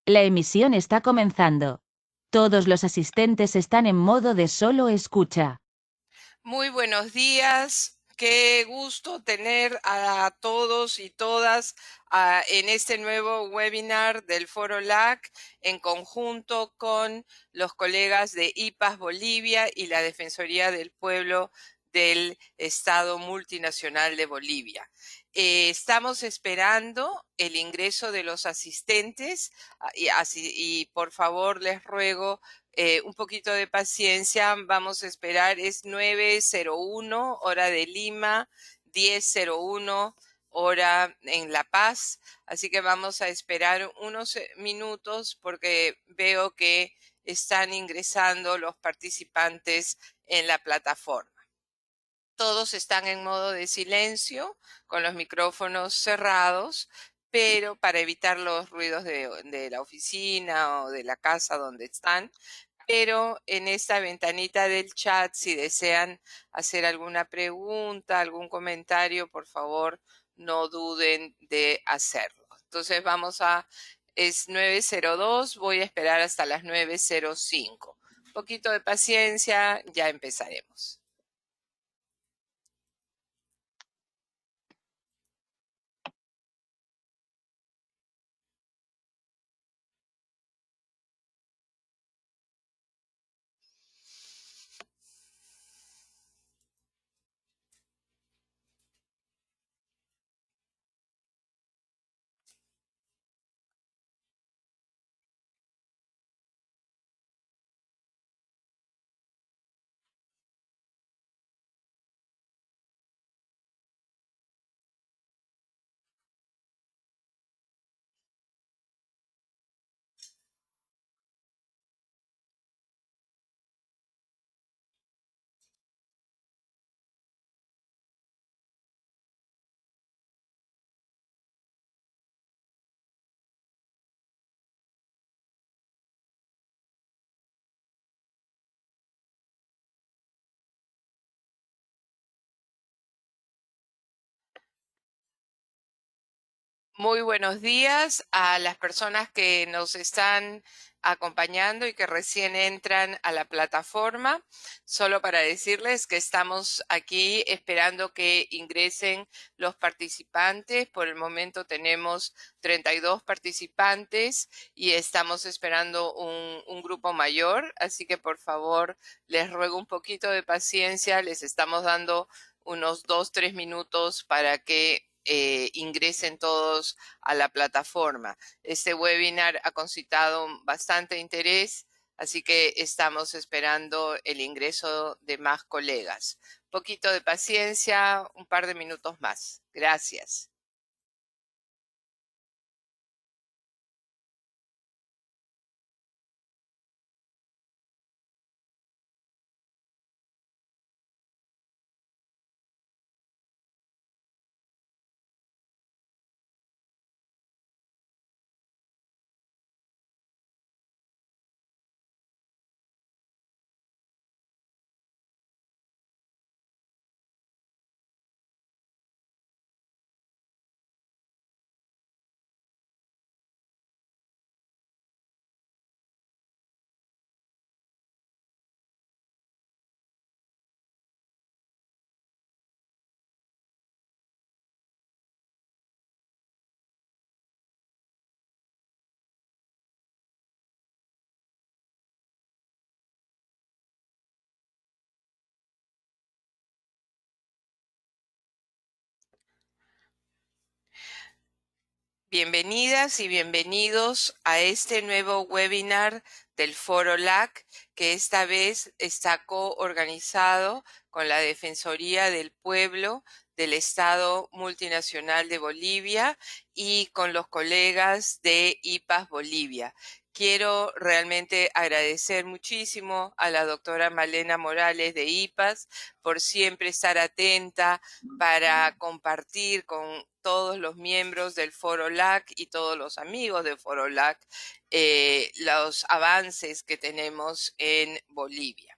La emisión está comenzando. Todos los asistentes están en modo de solo escucha. Muy buenos días. Qué gusto tener a todos y todas en este nuevo webinar del Foro LAC en conjunto con los colegas de IPAS Bolivia y la Defensoría del Pueblo del Estado Multinacional de Bolivia. Estamos esperando el ingreso de los asistentes y por favor les ruego un poquito de paciencia, vamos a esperar, es 9:01 hora de Lima, 10:01 hora en La Paz, así que vamos a esperar unos minutos porque veo que están ingresando los participantes en la plataforma. Todos están en modo de silencio, con los micrófonos cerrados, pero para evitar los ruidos de la oficina o de la casa donde están, pero en esta ventanita del chat, si desean hacer alguna pregunta, algún comentario, por favor, no duden de hacerlo. Entonces es 9:02, voy a esperar hasta las 9:05. Un poquito de paciencia, ya empezaremos. Muy buenos días a las personas que nos están acompañando y que recién entran a la plataforma. Solo para decirles que estamos aquí esperando que ingresen los participantes. Por el momento tenemos 32 participantes y estamos esperando un grupo mayor. Así que por favor les ruego un poquito de paciencia. Les estamos dando unos 2, 3 minutos para que ingresen todos a la plataforma. Este webinar ha concitado bastante interés, así que estamos esperando el ingreso de más colegas. Poquito de paciencia, un par de minutos más. Gracias. Bienvenidas y bienvenidos a este nuevo webinar del Foro LAC, que esta vez está coorganizado con la Defensoría del Pueblo del Estado Multinacional de Bolivia y con los colegas de IPAS Bolivia. Quiero realmente agradecer muchísimo a la doctora Malena Morales de IPAS por siempre estar atenta para compartir con todos los miembros del Foro LAC y todos los amigos del Foro LAC los avances que tenemos en Bolivia.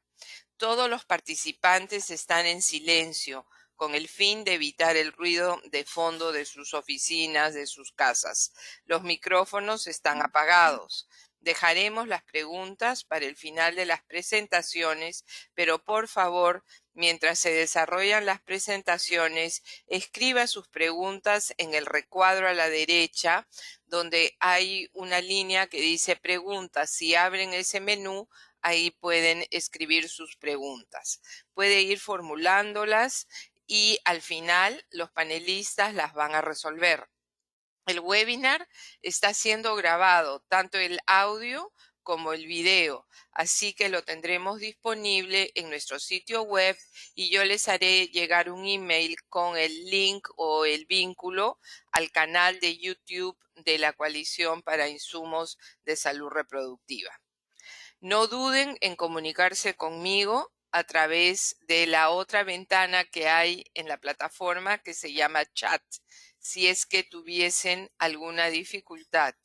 Todos los participantes están en silencio, con el fin de evitar el ruido de fondo de sus oficinas, de sus casas. Los micrófonos están apagados. Dejaremos las preguntas para el final de las presentaciones, pero por favor, mientras se desarrollan las presentaciones, escriba sus preguntas en el recuadro a la derecha, donde hay una línea que dice preguntas. Si abren ese menú, ahí pueden escribir sus preguntas. Puede ir formulándolas y al final los panelistas las van a resolver. El webinar está siendo grabado, tanto el audio como el video, así que lo tendremos disponible en nuestro sitio web y yo les haré llegar un email con el link o el vínculo al canal de YouTube de la Coalición para Insumos de Salud Reproductiva. No duden en comunicarse conmigo a través de la otra ventana que hay en la plataforma que se llama chat, si es que tuviesen alguna dificultad.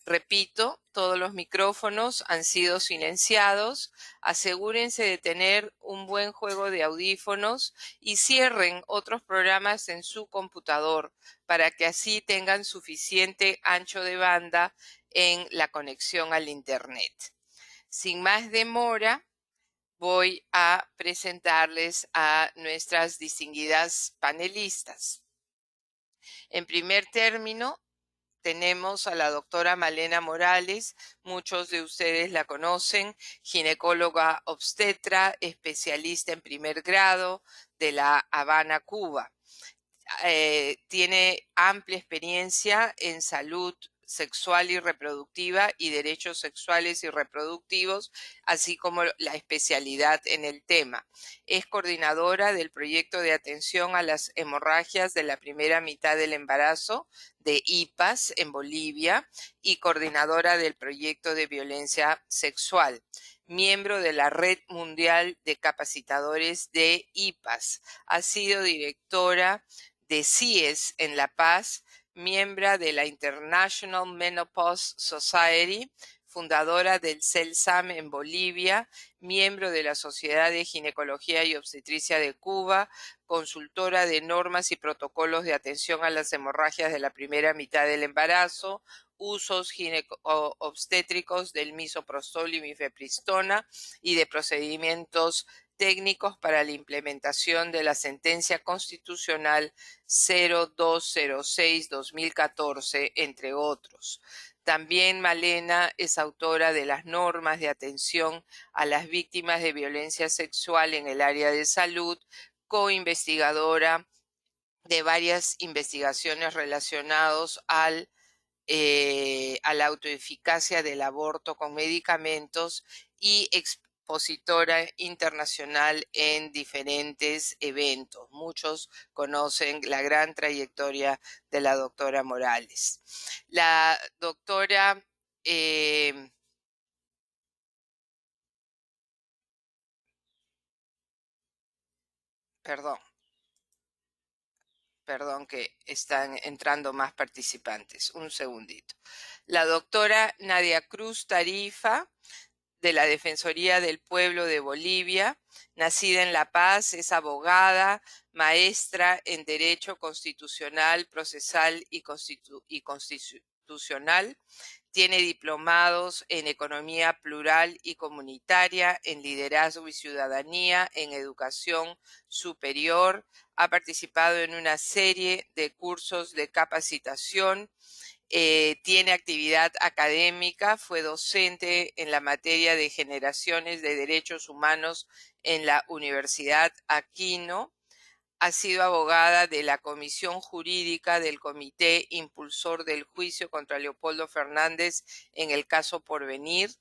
Repito, todos los micrófonos han sido silenciados. Asegúrense de tener un buen juego de audífonos y cierren otros programas en su computador para que así tengan suficiente ancho de banda en la conexión al Internet. Sin más demora, voy a presentarles a nuestras distinguidas panelistas. En primer término, tenemos a la doctora Malena Morales, muchos de ustedes la conocen, ginecóloga obstetra, especialista en primer grado de La Habana, Cuba. Tiene amplia experiencia en salud sexual y reproductiva y derechos sexuales y reproductivos, así como la especialidad en el tema. Es coordinadora del proyecto de atención a las hemorragias de la primera mitad del embarazo de IPAS en Bolivia y coordinadora del proyecto de violencia sexual. Miembro de la Red Mundial de Capacitadores de IPAS. Ha sido directora de CIES en La Paz, miembro de la International Menopause Society, fundadora del CELSAM en Bolivia, miembro de la Sociedad de Ginecología y Obstetricia de Cuba, consultora de normas y protocolos de atención a las hemorragias de la primera mitad del embarazo, usos obstétricos del misoprostol y mifepristona y de procedimientos técnicos para la implementación de la sentencia constitucional 0206-2014, entre otros. También Malena es autora de las normas de atención a las víctimas de violencia sexual en el área de salud, coinvestigadora de varias investigaciones relacionadas a la autoeficacia del aborto con medicamentos y expositora internacional en diferentes eventos. Muchos conocen la gran trayectoria de la doctora Morales. La doctora perdón que están entrando más participantes. Un segundito. La doctora Nadia Cruz Tarifa, de la Defensoría del Pueblo de Bolivia, nacida en La Paz, es abogada, maestra en Derecho Constitucional, Procesal y Constitucional. Tiene diplomados en Economía Plural y Comunitaria, en Liderazgo y Ciudadanía, en Educación Superior. Ha participado en una serie de cursos de capacitación. Tiene actividad académica, fue docente en la materia de generaciones de derechos humanos en la Universidad Aquino. Ha sido abogada de la Comisión Jurídica del Comité Impulsor del Juicio contra Leopoldo Fernández en el caso Porvenir,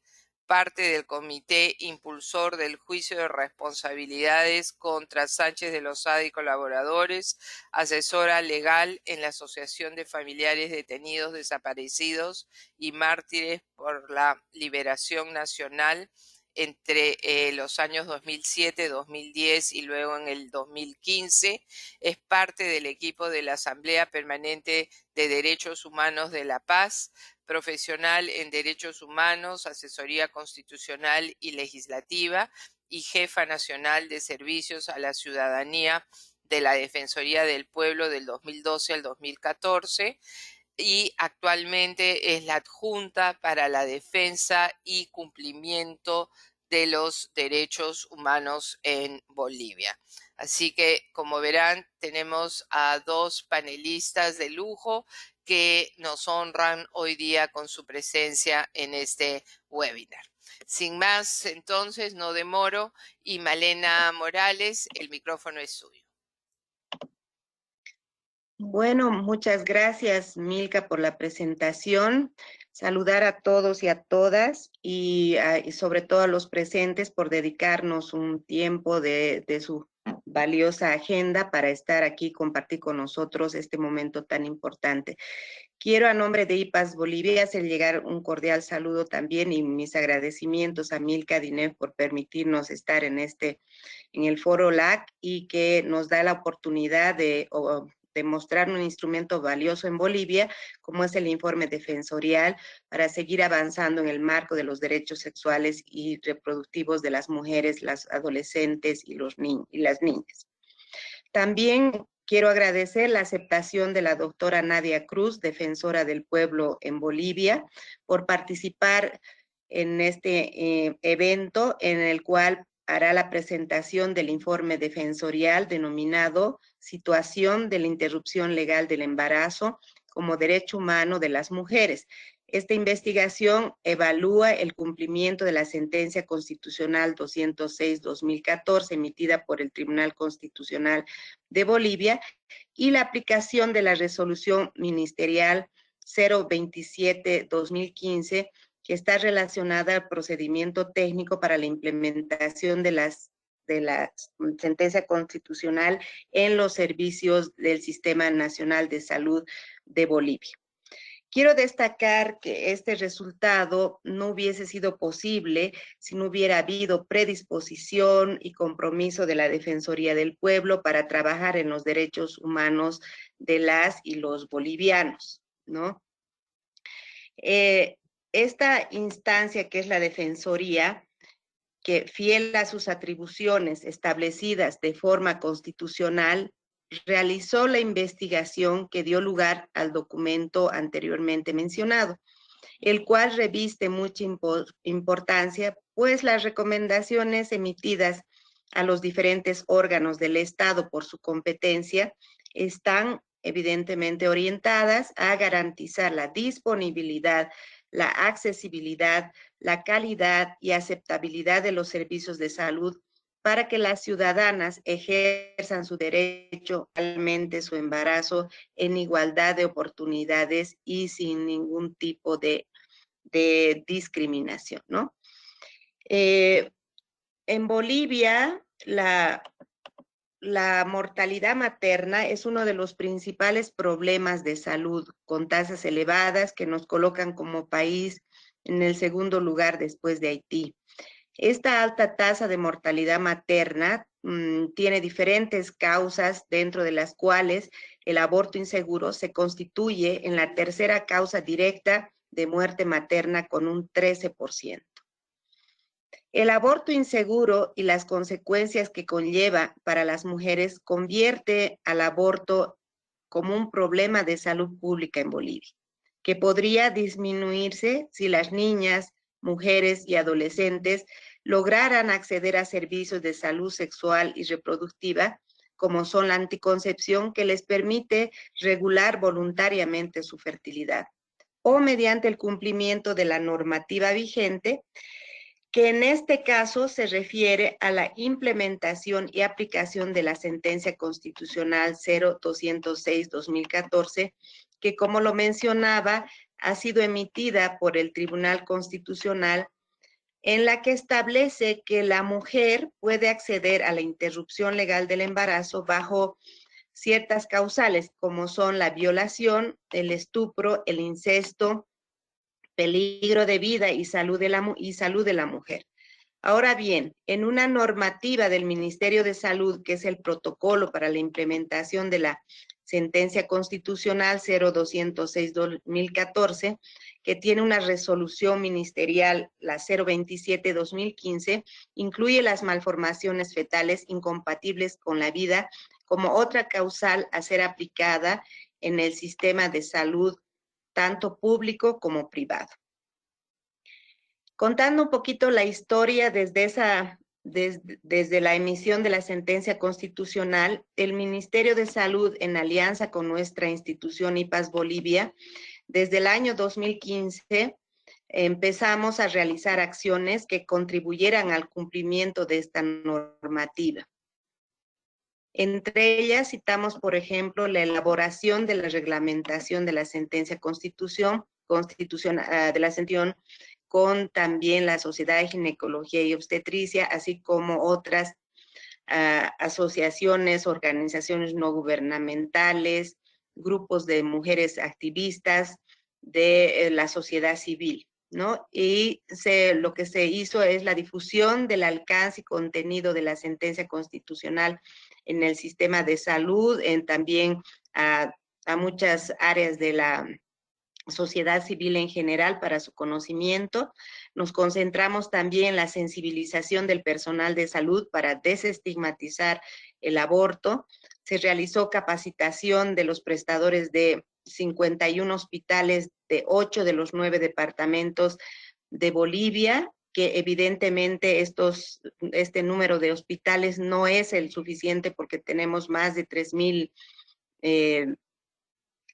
parte del Comité Impulsor del Juicio de Responsabilidades contra Sánchez de Lozada y colaboradores, asesora legal en la Asociación de Familiares Detenidos Desaparecidos y Mártires por la Liberación Nacional entre los años 2007, 2010 y luego en el 2015. Es parte del equipo de la Asamblea Permanente de Derechos Humanos de La Paz, profesional en Derechos Humanos, Asesoría Constitucional y Legislativa y jefa nacional de Servicios a la Ciudadanía de la Defensoría del Pueblo del 2012 al 2014 y actualmente es la adjunta para la defensa y cumplimiento de los derechos humanos en Bolivia. Así que, como verán, tenemos a dos panelistas de lujo que nos honran hoy día con su presencia en este webinar. Sin más, entonces, no demoro y Malena Morales, el micrófono es suyo. Bueno, muchas gracias, Milka, por la presentación. Saludar a todos y a todas y sobre todo a los presentes por dedicarnos un tiempo de su valiosa agenda para estar aquí y compartir con nosotros este momento tan importante. Quiero a nombre de IPAS Bolivia hacer llegar un cordial saludo también y mis agradecimientos a Milka Dinef por permitirnos estar en el Foro LAC y que nos da la oportunidad de mostrar un instrumento valioso en Bolivia, como es el informe defensorial, para seguir avanzando en el marco de los derechos sexuales y reproductivos de las mujeres, las adolescentes y las niñas. También quiero agradecer la aceptación de la doctora Nadia Cruz, defensora del pueblo en Bolivia, por participar en este evento en el cual hará la presentación del informe defensorial denominado Situación de la interrupción legal del embarazo como derecho humano de las mujeres. Esta investigación evalúa el cumplimiento de la sentencia constitucional 206-2014 emitida por el Tribunal Constitucional de Bolivia y la aplicación de la resolución ministerial 027-2015 que está relacionada al procedimiento técnico para la implementación de la sentencia constitucional en los servicios del Sistema Nacional de Salud de Bolivia. Quiero destacar que este resultado no hubiese sido posible si no hubiera habido predisposición y compromiso de la Defensoría del Pueblo para trabajar en los derechos humanos de las y los bolivianos, ¿no? Esta instancia que es la Defensoría, que fiel a sus atribuciones establecidas de forma constitucional, realizó la investigación que dio lugar al documento anteriormente mencionado, el cual reviste mucha importancia, pues las recomendaciones emitidas a los diferentes órganos del Estado por su competencia están evidentemente orientadas a garantizar la disponibilidad, la accesibilidad, la calidad y aceptabilidad de los servicios de salud para que las ciudadanas ejerzan su derecho, realmente su embarazo en igualdad de oportunidades y sin ningún tipo de discriminación, ¿no? En Bolivia, la mortalidad materna es uno de los principales problemas de salud, con tasas elevadas que nos colocan como país en el segundo lugar después de Haití. Esta alta tasa de mortalidad materna tiene diferentes causas, dentro de las cuales el aborto inseguro se constituye en la tercera causa directa de muerte materna con un 13%. El aborto inseguro y las consecuencias que conlleva para las mujeres convierte al aborto como un problema de salud pública en Bolivia, que podría disminuirse si las niñas, mujeres y adolescentes lograran acceder a servicios de salud sexual y reproductiva, como son la anticoncepción, que les permite regular voluntariamente su fertilidad, o mediante el cumplimiento de la normativa vigente, que en este caso se refiere a la implementación y aplicación de la sentencia constitucional 0206-2014, que como lo mencionaba, ha sido emitida por el Tribunal Constitucional, en la que establece que la mujer puede acceder a la interrupción legal del embarazo bajo ciertas causales, como son la violación, el estupro, el incesto, peligro de vida y salud de la mujer. Ahora bien, en una normativa del Ministerio de Salud, que es el protocolo para la implementación de la sentencia constitucional 0206-2014, que tiene una resolución ministerial, la 027-2015, incluye las malformaciones fetales incompatibles con la vida como otra causal a ser aplicada en el sistema de salud, tanto público como privado. Contando un poquito la historia desde la emisión de la sentencia constitucional, el Ministerio de Salud, en alianza con nuestra institución IPAS Bolivia, desde el año 2015 empezamos a realizar acciones que contribuyeran al cumplimiento de esta normativa. Entre ellas citamos, por ejemplo, la elaboración de la reglamentación de la sentencia de la sentencia con también la Sociedad de Ginecología y Obstetricia, así como otras asociaciones, organizaciones no gubernamentales, grupos de mujeres activistas de la sociedad civil, ¿no? Y lo que se hizo es la difusión del alcance y contenido de la sentencia constitucional en el sistema de salud, también a muchas áreas de la sociedad civil en general para su conocimiento. Nos concentramos también en la sensibilización del personal de salud para desestigmatizar el aborto. Se realizó capacitación de los prestadores de 51 hospitales de 8 de los 9 departamentos de Bolivia, que evidentemente este número de hospitales no es el suficiente porque tenemos más de 3,000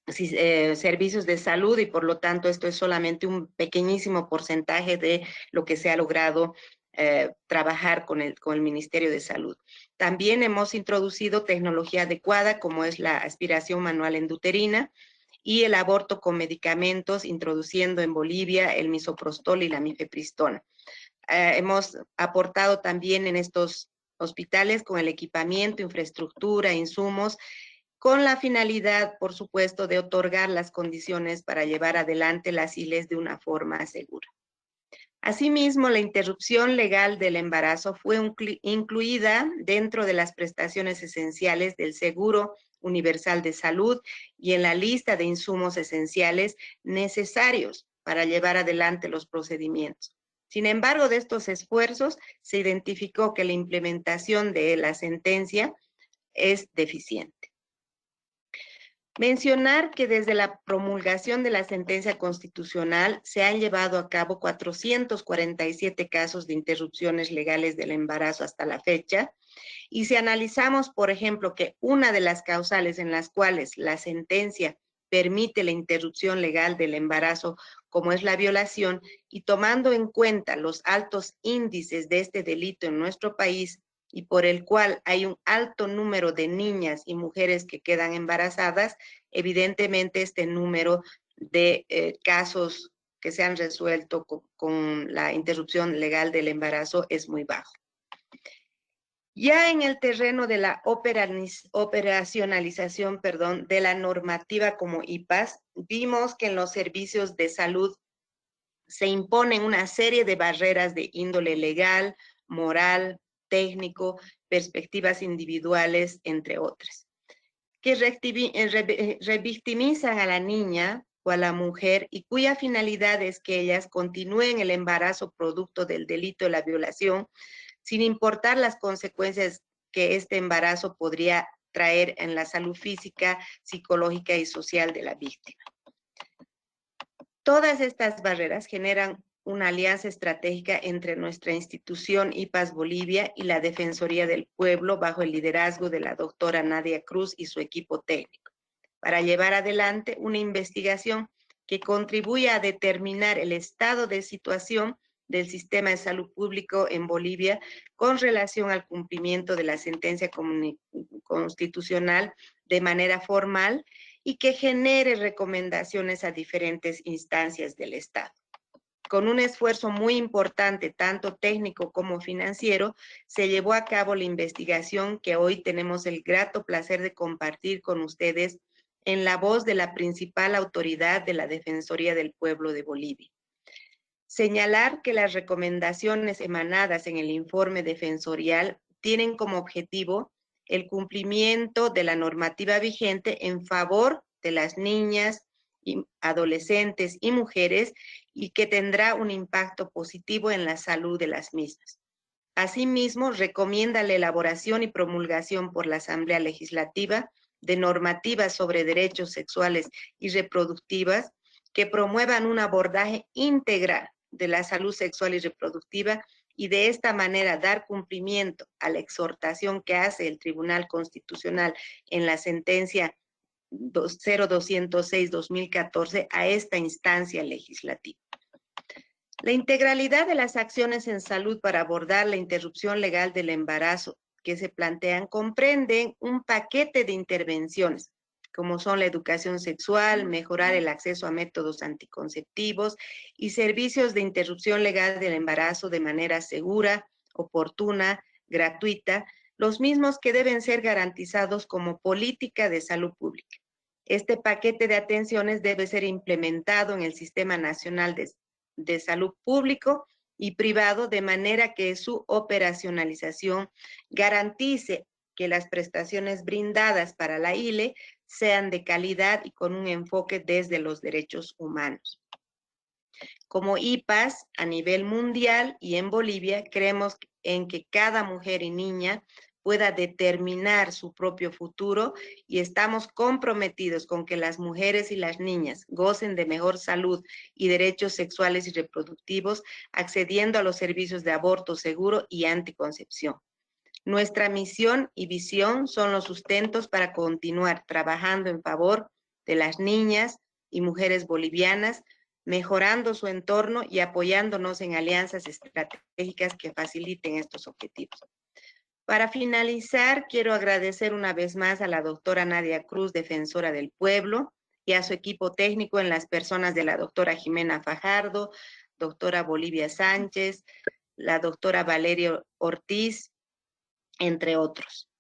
servicios de salud y por lo tanto esto es solamente un pequeñísimo porcentaje de lo que se ha logrado trabajar con el Ministerio de Salud. También hemos introducido tecnología adecuada como es la aspiración manual endouterina y el aborto con medicamentos, introduciendo en Bolivia el misoprostol y la mifepristona. Hemos aportado también en estos hospitales con el equipamiento, infraestructura, insumos, con la finalidad, por supuesto, de otorgar las condiciones para llevar adelante las ILES de una forma segura. Asimismo, la interrupción legal del embarazo fue incluida dentro de las prestaciones esenciales del Seguro Universal de Salud y en la lista de insumos esenciales necesarios para llevar adelante los procedimientos. Sin embargo, de estos esfuerzos se identificó que la implementación de la sentencia es deficiente. Mencionar que desde la promulgación de la sentencia constitucional se han llevado a cabo 447 casos de interrupciones legales del embarazo hasta la fecha, y si analizamos, por ejemplo, que una de las causales en las cuales la sentencia permite la interrupción legal del embarazo, como es la violación, y tomando en cuenta los altos índices de este delito en nuestro país, y por el cual hay un alto número de niñas y mujeres que quedan embarazadas, evidentemente este número de casos que se han resuelto con la interrupción legal del embarazo es muy bajo. Ya en el terreno de la operacionalización, de la normativa como IPAS, vimos que en los servicios de salud se imponen una serie de barreras de índole legal, moral, técnico, perspectivas individuales, entre otras, que revictimizan a la niña o a la mujer y cuya finalidad es que ellas continúen el embarazo producto del delito de la violación, sin importar las consecuencias que este embarazo podría traer en la salud física, psicológica y social de la víctima. Todas estas barreras generan una alianza estratégica entre nuestra institución IPAS Bolivia y la Defensoría del Pueblo bajo el liderazgo de la doctora Nadia Cruz y su equipo técnico, para llevar adelante una investigación que contribuya a determinar el estado de situación del sistema de salud público en Bolivia con relación al cumplimiento de la sentencia constitucional de manera formal y que genere recomendaciones a diferentes instancias del Estado. Con un esfuerzo muy importante, tanto técnico como financiero, se llevó a cabo la investigación que hoy tenemos el grato placer de compartir con ustedes en la voz de la principal autoridad de la Defensoría del Pueblo de Bolivia. Señalar que las recomendaciones emanadas en el informe defensorial tienen como objetivo el cumplimiento de la normativa vigente en favor de las niñas, y adolescentes y mujeres, y que tendrá un impacto positivo en la salud de las mismas. Asimismo, recomienda la elaboración y promulgación por la Asamblea Legislativa de normativas sobre derechos sexuales y reproductivas que promuevan un abordaje integral de la salud sexual y reproductiva, y de esta manera dar cumplimiento a la exhortación que hace el Tribunal Constitucional en la sentencia 0206-2014 a esta instancia legislativa. La integralidad de las acciones en salud para abordar la interrupción legal del embarazo que se plantean comprenden un paquete de intervenciones, como son la educación sexual, mejorar el acceso a métodos anticonceptivos y servicios de interrupción legal del embarazo de manera segura, oportuna, gratuita, los mismos que deben ser garantizados como política de salud pública. Este paquete de atenciones debe ser implementado en el Sistema Nacional de Salud Público y Privado, de manera que su operacionalización garantice que las prestaciones brindadas para la ILE sean de calidad y con un enfoque desde los derechos humanos. Como IPAS a nivel mundial y en Bolivia, creemos en que cada mujer y niña pueda determinar su propio futuro, y estamos comprometidos con que las mujeres y las niñas gocen de mejor salud y derechos sexuales y reproductivos, accediendo a los servicios de aborto seguro y anticoncepción. Nuestra misión y visión son los sustentos para continuar trabajando en favor de las niñas y mujeres bolivianas, mejorando su entorno y apoyándonos en alianzas estratégicas que faciliten estos objetivos. Para finalizar, quiero agradecer una vez más a la doctora Nadia Cruz, defensora del pueblo, y a su equipo técnico en las personas de la doctora Jimena Fajardo, doctora Bolivia Sánchez, la doctora Valeria Ortiz, entre otros.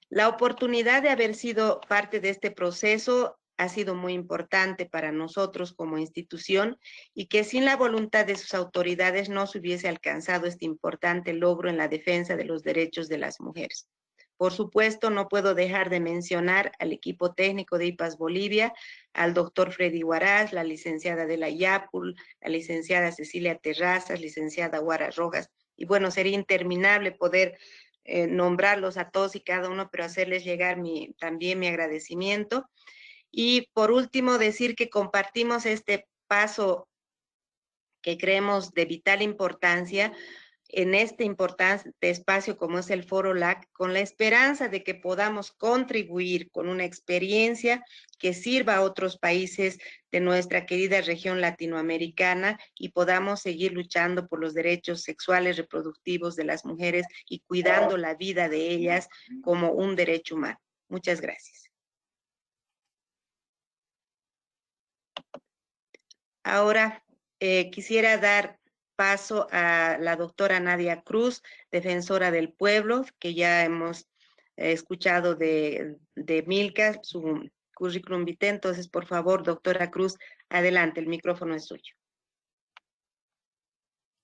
La oportunidad de haber sido parte de este proceso ha sido muy importante para nosotros como institución, y que sin la voluntad de sus autoridades no se hubiese alcanzado este importante logro en la defensa de los derechos de las mujeres. Por supuesto, no puedo dejar de mencionar al equipo técnico de IPAS Bolivia, al doctor Freddy Huaraz, la licenciada Adela Yapul, la licenciada Cecilia Terrazas, licenciada Guara Rojas, y bueno, sería interminable poder nombrarlos a todos y cada uno, pero hacerles llegar también mi agradecimiento. Y por último, decir que compartimos este paso que creemos de vital importancia en este importante espacio como es el Foro LAC, con la esperanza de que podamos contribuir con una experiencia que sirva a otros países de nuestra querida región latinoamericana, y podamos seguir luchando por los derechos sexuales reproductivos de las mujeres y cuidando la vida de ellas como un derecho humano. Muchas gracias. Ahora quisiera dar paso a la doctora Nadia Cruz, defensora del pueblo, que ya hemos escuchado de Milka, su currículum vitae. Entonces, por favor, doctora Cruz, adelante, el micrófono es suyo.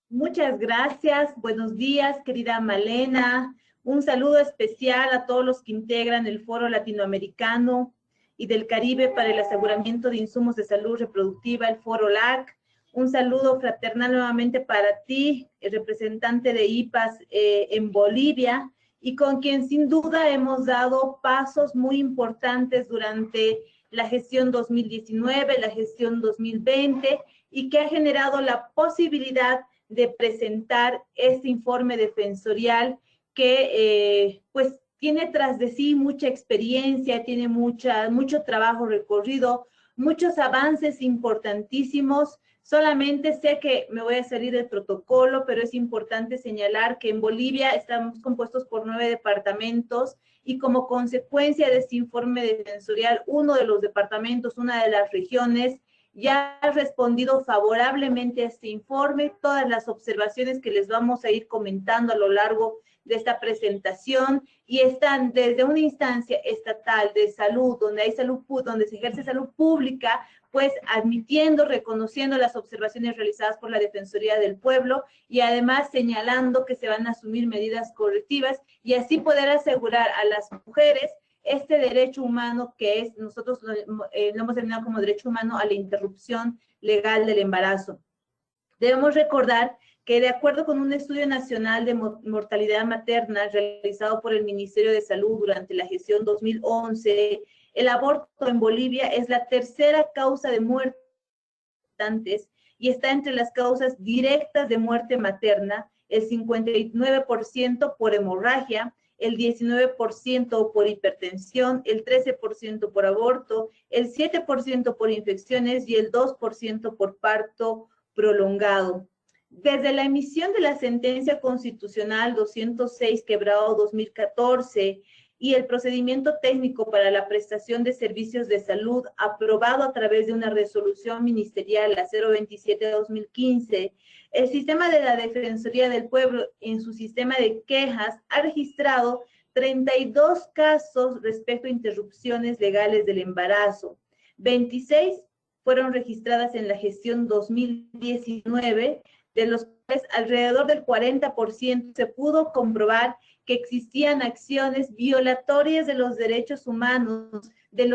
Muchas gracias, buenos días, querida Malena. Un saludo especial a todos los que integran el Foro Latinoamericano y del Caribe para el Aseguramiento de Insumos de Salud Reproductiva, el Foro LAC. Un saludo fraternal nuevamente para ti, el representante de IPAS en Bolivia, y con quien sin duda hemos dado pasos muy importantes durante la gestión 2019, la gestión 2020, y que ha generado la posibilidad de presentar este informe defensorial que pues tiene tras de sí mucha experiencia, tiene mucho trabajo recorrido, muchos avances importantísimos. Solamente sé que me voy a salir del protocolo, pero es importante señalar que en Bolivia estamos compuestos por 9 departamentos, y como consecuencia de este informe defensorial, uno de los departamentos, una de las regiones, ya ha respondido favorablemente a este informe. Todas las observaciones que les vamos a ir comentando a lo largo de esta presentación, y están desde una instancia estatal de salud, donde hay salud, donde se ejerce salud pública, pues admitiendo, reconociendo las observaciones realizadas por la Defensoría del Pueblo y además señalando que se van a asumir medidas correctivas y así poder asegurar a las mujeres este derecho humano que es, nosotros lo hemos denominado como derecho humano a la interrupción legal del embarazo. Debemos recordar que de acuerdo con un estudio nacional de mortalidad materna realizado por el Ministerio de Salud durante la gestión 2011, el aborto en Bolivia es la tercera causa de muerte y está entre las causas directas de muerte materna, el 59% por hemorragia, el 19% por hipertensión, el 13% por aborto, el 7% por infecciones y el 2% por parto prolongado. Desde la emisión de la sentencia constitucional 206/2014 y el procedimiento técnico para la prestación de servicios de salud aprobado a través de una resolución ministerial, la 027/2015, el sistema de la Defensoría del Pueblo en su sistema de quejas ha registrado 32 casos respecto a interrupciones legales del embarazo. 26 fueron registradas en la gestión 2019, de los cuales alrededor del 40% se pudo comprobar que existían acciones violatorias de los derechos humanos de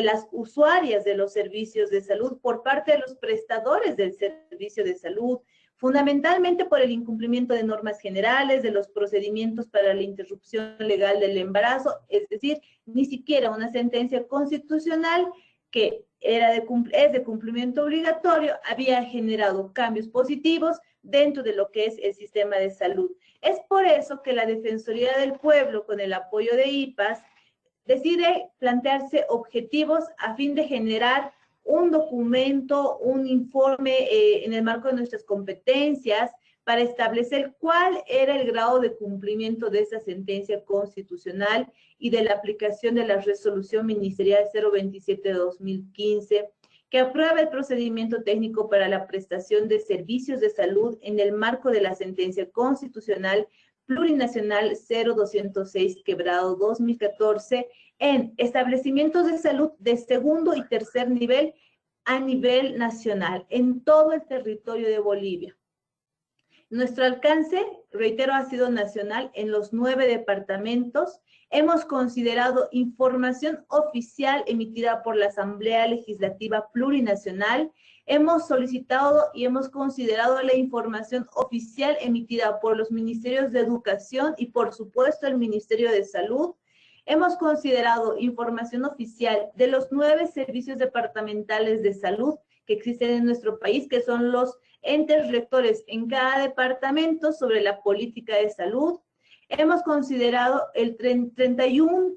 las usuarias de los servicios de salud por parte de los prestadores del servicio de salud, fundamentalmente por el incumplimiento de normas generales, de los procedimientos para la interrupción legal del embarazo, es decir, ni siquiera una sentencia constitucional que es de cumplimiento obligatorio, había generado cambios positivos dentro de lo que es el sistema de salud. Es por eso que la Defensoría del Pueblo, con el apoyo de IPAS, decide plantearse objetivos a fin de generar un documento, un informe en el marco de nuestras competencias para establecer cuál era el grado de cumplimiento de esa sentencia constitucional y de la aplicación de la resolución ministerial 027/2015, que aprueba el procedimiento técnico para la prestación de servicios de salud en el marco de la sentencia constitucional plurinacional 0206/2014 en establecimientos de salud de segundo y tercer nivel a nivel nacional, en todo el territorio de Bolivia. Nuestro alcance, reitero, ha sido nacional en los 9 departamentos. Hemos considerado información oficial emitida por la Asamblea Legislativa Plurinacional. Hemos solicitado y hemos considerado la información oficial emitida por los Ministerios de Educación y, por supuesto, el Ministerio de Salud. Hemos considerado información oficial de los 9 servicios departamentales de salud que existen en nuestro país, que son los entes rectores en cada departamento sobre la política de salud. Hemos considerado el 31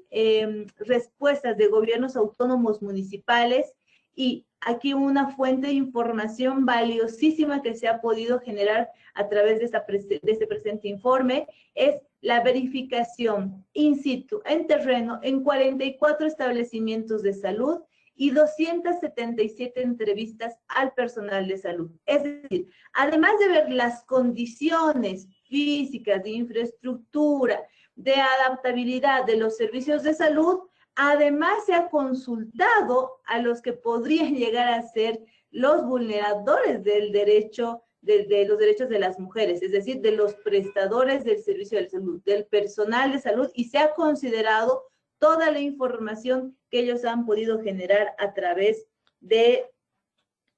respuestas de gobiernos autónomos municipales y aquí una fuente de información valiosísima que se ha podido generar a través de este presente informe es la verificación in situ, en terreno, en 44 establecimientos de salud y 277 entrevistas al personal de salud. Es decir, además de ver las condiciones físicas, de infraestructura, de adaptabilidad de los servicios de salud, además se ha consultado a los que podrían llegar a ser los vulneradores del derecho, de los derechos de las mujeres, es decir, de los prestadores del servicio de salud, del personal de salud, y se ha considerado toda la información que ellos han podido generar a través de,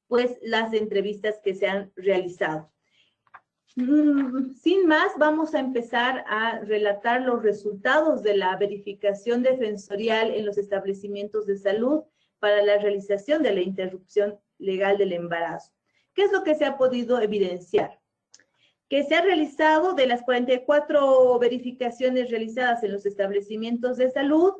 pues, las entrevistas que se han realizado. Sin más, vamos a empezar a relatar los resultados de la verificación defensorial en los establecimientos de salud para la realización de la interrupción legal del embarazo. ¿Qué es lo que se ha podido evidenciar? Que se ha realizado de las 44 verificaciones realizadas en los establecimientos de salud,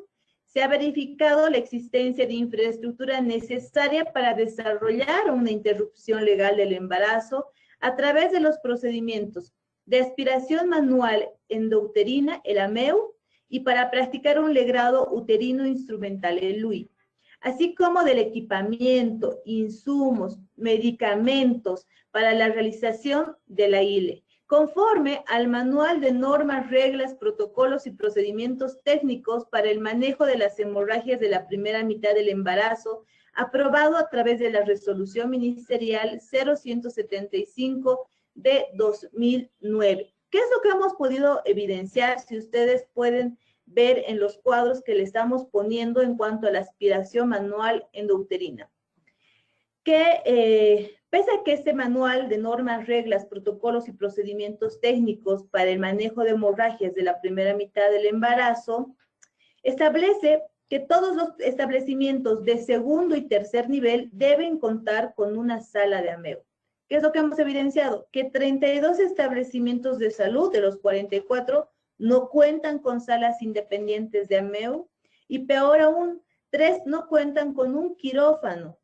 se ha verificado la existencia de infraestructura necesaria para desarrollar una interrupción legal del embarazo a través de los procedimientos de aspiración manual endouterina, el AMEU, y para practicar un legrado uterino instrumental, el LUI, así como del equipamiento, insumos, medicamentos para la realización de la ILE, conforme al Manual de Normas, Reglas, Protocolos y Procedimientos Técnicos para el manejo de las hemorragias de la primera mitad del embarazo, aprobado a través de la resolución ministerial 0175 de 2009. ¿Qué es lo que hemos podido evidenciar? Si ustedes pueden ver en los cuadros que le estamos poniendo en cuanto a la aspiración manual endouterina. Que pese a que este manual de normas, reglas, protocolos y procedimientos técnicos para el manejo de hemorragias de la primera mitad del embarazo, establece que todos los establecimientos de segundo y tercer nivel deben contar con una sala de AMEO. ¿Qué es lo que hemos evidenciado? Que 32 establecimientos de salud de los 44 no cuentan con salas independientes de AMEO y peor aún, 3 no cuentan con un quirófano.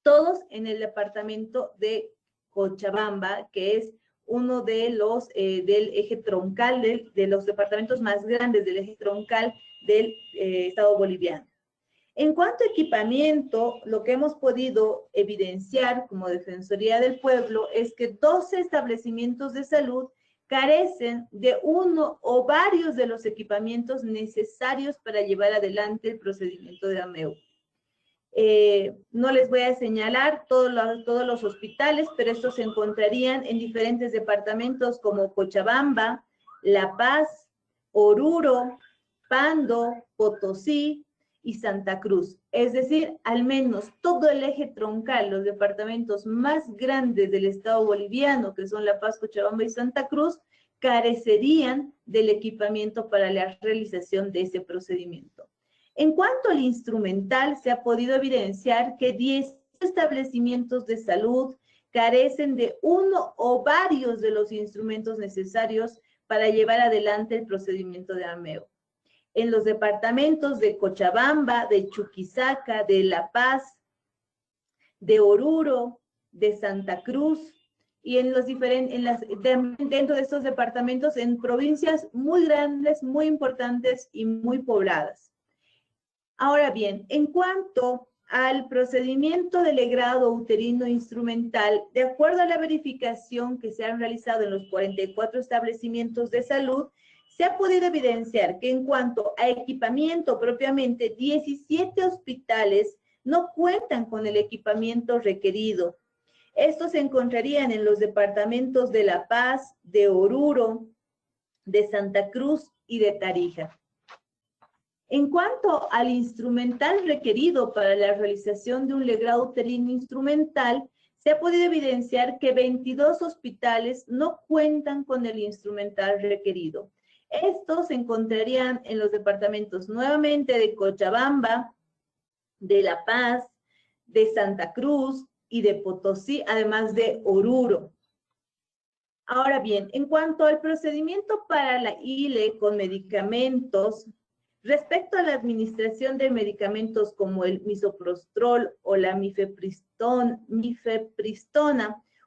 Todos en el departamento de Cochabamba, que es uno de los del eje troncal, de los departamentos más grandes del eje troncal del Estado boliviano. En cuanto a equipamiento, lo que hemos podido evidenciar como Defensoría del Pueblo es que 12 establecimientos de salud carecen de uno o varios de los equipamientos necesarios para llevar adelante el procedimiento de AMEO. No les voy a señalar todos los hospitales, pero estos se encontrarían en diferentes departamentos como Cochabamba, La Paz, Oruro, Pando, Potosí y Santa Cruz. Es decir, al menos todo el eje troncal, los departamentos más grandes del Estado boliviano, que son La Paz, Cochabamba y Santa Cruz, carecerían del equipamiento para la realización de ese procedimiento. En cuanto al instrumental, se ha podido evidenciar que 10 establecimientos de salud carecen de uno o varios de los instrumentos necesarios para llevar adelante el procedimiento de AMEO. En los departamentos de Cochabamba, de Chuquisaca, de La Paz, de Oruro, de Santa Cruz, y en los dentro de estos departamentos en provincias muy grandes, muy importantes y muy pobladas. Ahora bien, en cuanto al procedimiento de legrado uterino instrumental, de acuerdo a la verificación que se han realizado en los 44 establecimientos de salud, se ha podido evidenciar que en cuanto a equipamiento propiamente, 17 hospitales no cuentan con el equipamiento requerido. Estos se encontrarían en los departamentos de La Paz, de Oruro, de Santa Cruz y de Tarija. En cuanto al instrumental requerido para la realización de un legrado uterino instrumental, se ha podido evidenciar que 22 hospitales no cuentan con el instrumental requerido. Estos se encontrarían en los departamentos nuevamente de Cochabamba, de La Paz, de Santa Cruz y de Potosí, además de Oruro. Ahora bien, en cuanto al procedimiento para la ILE con medicamentos, respecto a la administración de medicamentos como el misoprostol o la mifepristona,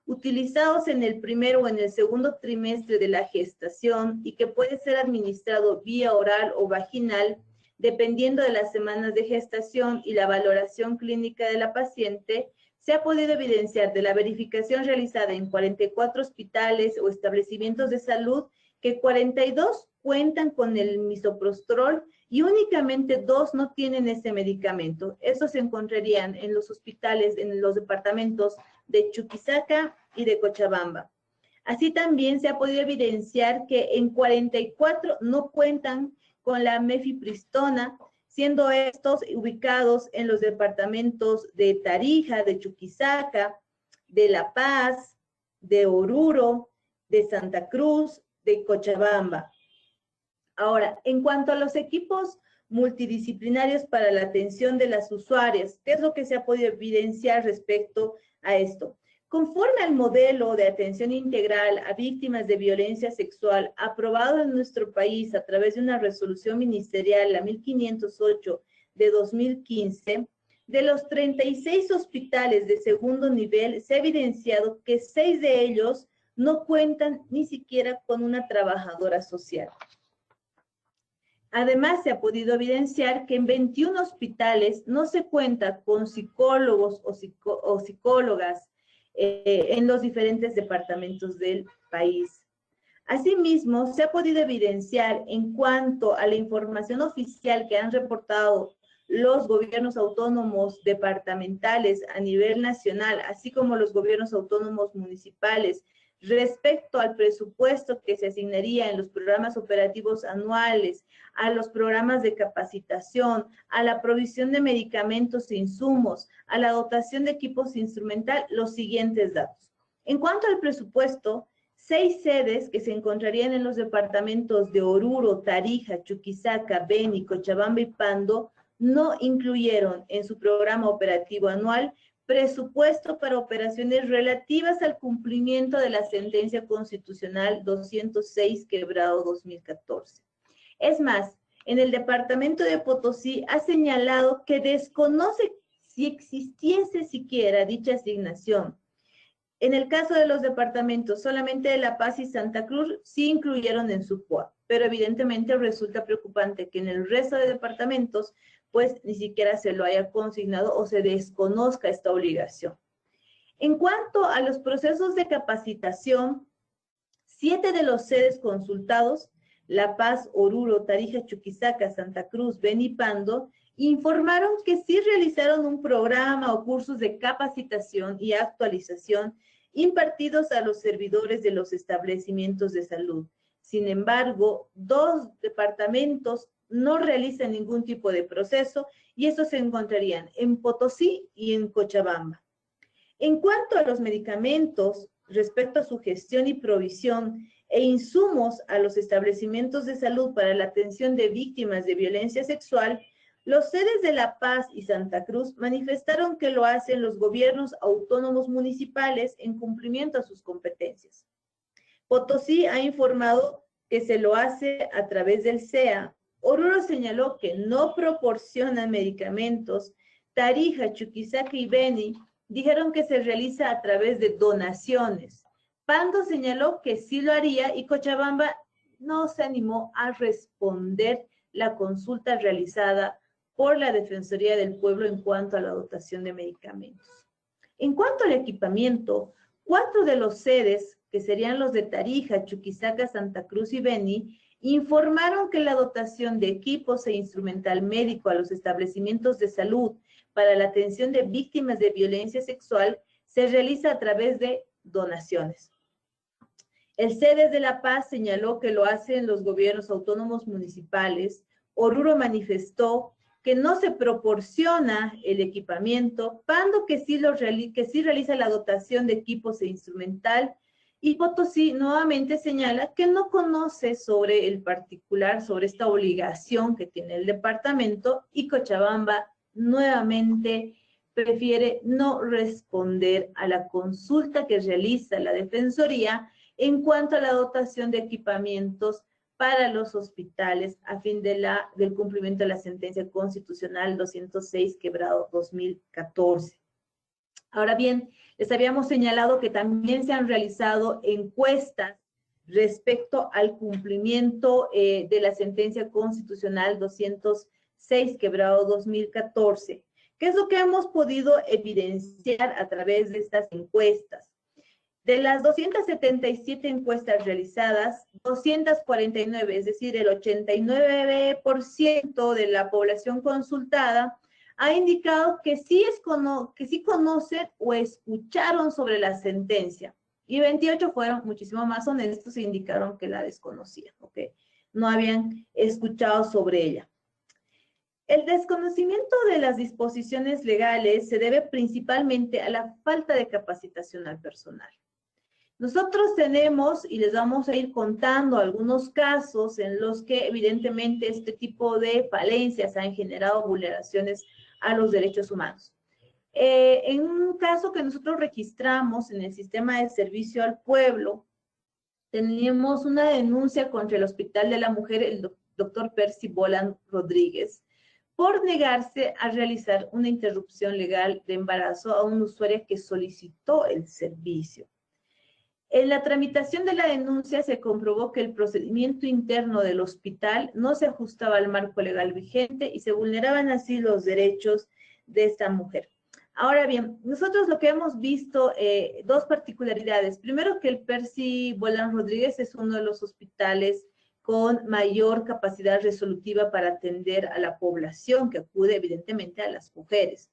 utilizados en el primero o en el segundo trimestre de la gestación y que puede ser administrado vía oral o vaginal, dependiendo de las semanas de gestación y la valoración clínica de la paciente, se ha podido evidenciar de la verificación realizada en 44 hospitales o establecimientos de salud que 42 cuentan con el misoprostol y únicamente 2 no tienen ese medicamento. Estos se encontrarían en los hospitales, en los departamentos de Chuquisaca y de Cochabamba. Así también se ha podido evidenciar que en 44 no cuentan con la mifepristona, siendo estos ubicados en los departamentos de Tarija, de Chuquisaca, de La Paz, de Oruro, de Santa Cruz, de Cochabamba. Ahora, en cuanto a los equipos multidisciplinarios para la atención de las usuarias, ¿qué es lo que se ha podido evidenciar respecto a esto? Conforme al modelo de atención integral a víctimas de violencia sexual aprobado en nuestro país a través de una resolución ministerial, la 1508 de 2015, de los 36 hospitales de segundo nivel se ha evidenciado que 6 de ellos no cuentan ni siquiera con una trabajadora social. Además, se ha podido evidenciar que en 21 hospitales no se cuenta con psicólogos o psicólogas en los diferentes departamentos del país. Asimismo, se ha podido evidenciar en cuanto a la información oficial que han reportado los gobiernos autónomos departamentales a nivel nacional, así como los gobiernos autónomos municipales, respecto al presupuesto que se asignaría en los programas operativos anuales, a los programas de capacitación, a la provisión de medicamentos e insumos, a la dotación de equipos instrumental, los siguientes datos. En cuanto al presupuesto, 6 sedes que se encontrarían en los departamentos de Oruro, Tarija, Chuquisaca, Beni, Cochabamba y Pando no incluyeron en su programa operativo anual presupuesto para operaciones relativas al cumplimiento de la sentencia constitucional 206/2014. Es más, en el departamento de Potosí ha señalado que desconoce si existiese siquiera dicha asignación. En el caso de los departamentos, solamente de La Paz y Santa Cruz sí incluyeron en su POA, pero evidentemente resulta preocupante que en el resto de departamentos pues ni siquiera se lo haya consignado o se desconozca esta obligación. En cuanto a los procesos de capacitación, 7 de los sedes consultados, La Paz, Oruro, Tarija, Chuquisaca, Santa Cruz, Beni y Pando, informaron que sí realizaron un programa o cursos de capacitación y actualización impartidos a los servidores de los establecimientos de salud. Sin embargo, 2 departamentos no realizan ningún tipo de proceso y estos se encontrarían en Potosí y en Cochabamba. En cuanto a los medicamentos, respecto a su gestión y provisión e insumos a los establecimientos de salud para la atención de víctimas de violencia sexual, los sedes de La Paz y Santa Cruz manifestaron que lo hacen los gobiernos autónomos municipales en cumplimiento a sus competencias. Potosí ha informado que se lo hace a través del SEA. Oruro señaló que no proporciona medicamentos. Tarija, Chuquisaca y Beni dijeron que se realiza a través de donaciones. Pando señaló que sí lo haría y Cochabamba no se animó a responder la consulta realizada por la Defensoría del Pueblo en cuanto a la dotación de medicamentos. En cuanto al equipamiento, 4 de los sedes, que serían los de Tarija, Chuquisaca, Santa Cruz y Beni, informaron que la dotación de equipos e instrumental médico a los establecimientos de salud para la atención de víctimas de violencia sexual se realiza a través de donaciones. El SEDES de La Paz señaló que lo hacen los gobiernos autónomos municipales. Oruro manifestó que no se proporciona el equipamiento, Pando que sí realiza la dotación de equipos e instrumental, y Potosí nuevamente señala que no conoce sobre el particular, sobre esta obligación que tiene el departamento, y Cochabamba nuevamente prefiere no responder a la consulta que realiza la Defensoría en cuanto a la dotación de equipamientos para los hospitales a fin del cumplimiento de la sentencia constitucional 206/2014. Ahora bien, les habíamos señalado que también se han realizado encuestas respecto al cumplimiento de la sentencia constitucional 206/2014. ¿Qué es lo que hemos podido evidenciar a través de estas encuestas? De las 277 encuestas realizadas, 249, es decir, el 89% de la población consultada, ha indicado que sí conocen o escucharon sobre la sentencia. Y 28 fueron muchísimo más honestos e indicaron que la desconocían, ¿ok? No habían escuchado sobre ella. El desconocimiento de las disposiciones legales se debe principalmente a la falta de capacitación al personal. Nosotros tenemos, y les vamos a ir contando algunos casos en los que evidentemente este tipo de falencias han generado vulneraciones a los derechos humanos. En un caso que nosotros registramos en el sistema de servicio al pueblo, teníamos una denuncia contra el Hospital de la Mujer, el doctor Percy Boland Rodríguez, por negarse a realizar una interrupción legal de embarazo a una usuaria que solicitó el servicio. En la tramitación de la denuncia se comprobó que el procedimiento interno del hospital no se ajustaba al marco legal vigente y se vulneraban así los derechos de esta mujer. Ahora bien, nosotros lo que hemos visto, 2 particularidades. Primero, que el Percy Boland Rodríguez es uno de los hospitales con mayor capacidad resolutiva para atender a la población que acude, evidentemente, a las mujeres.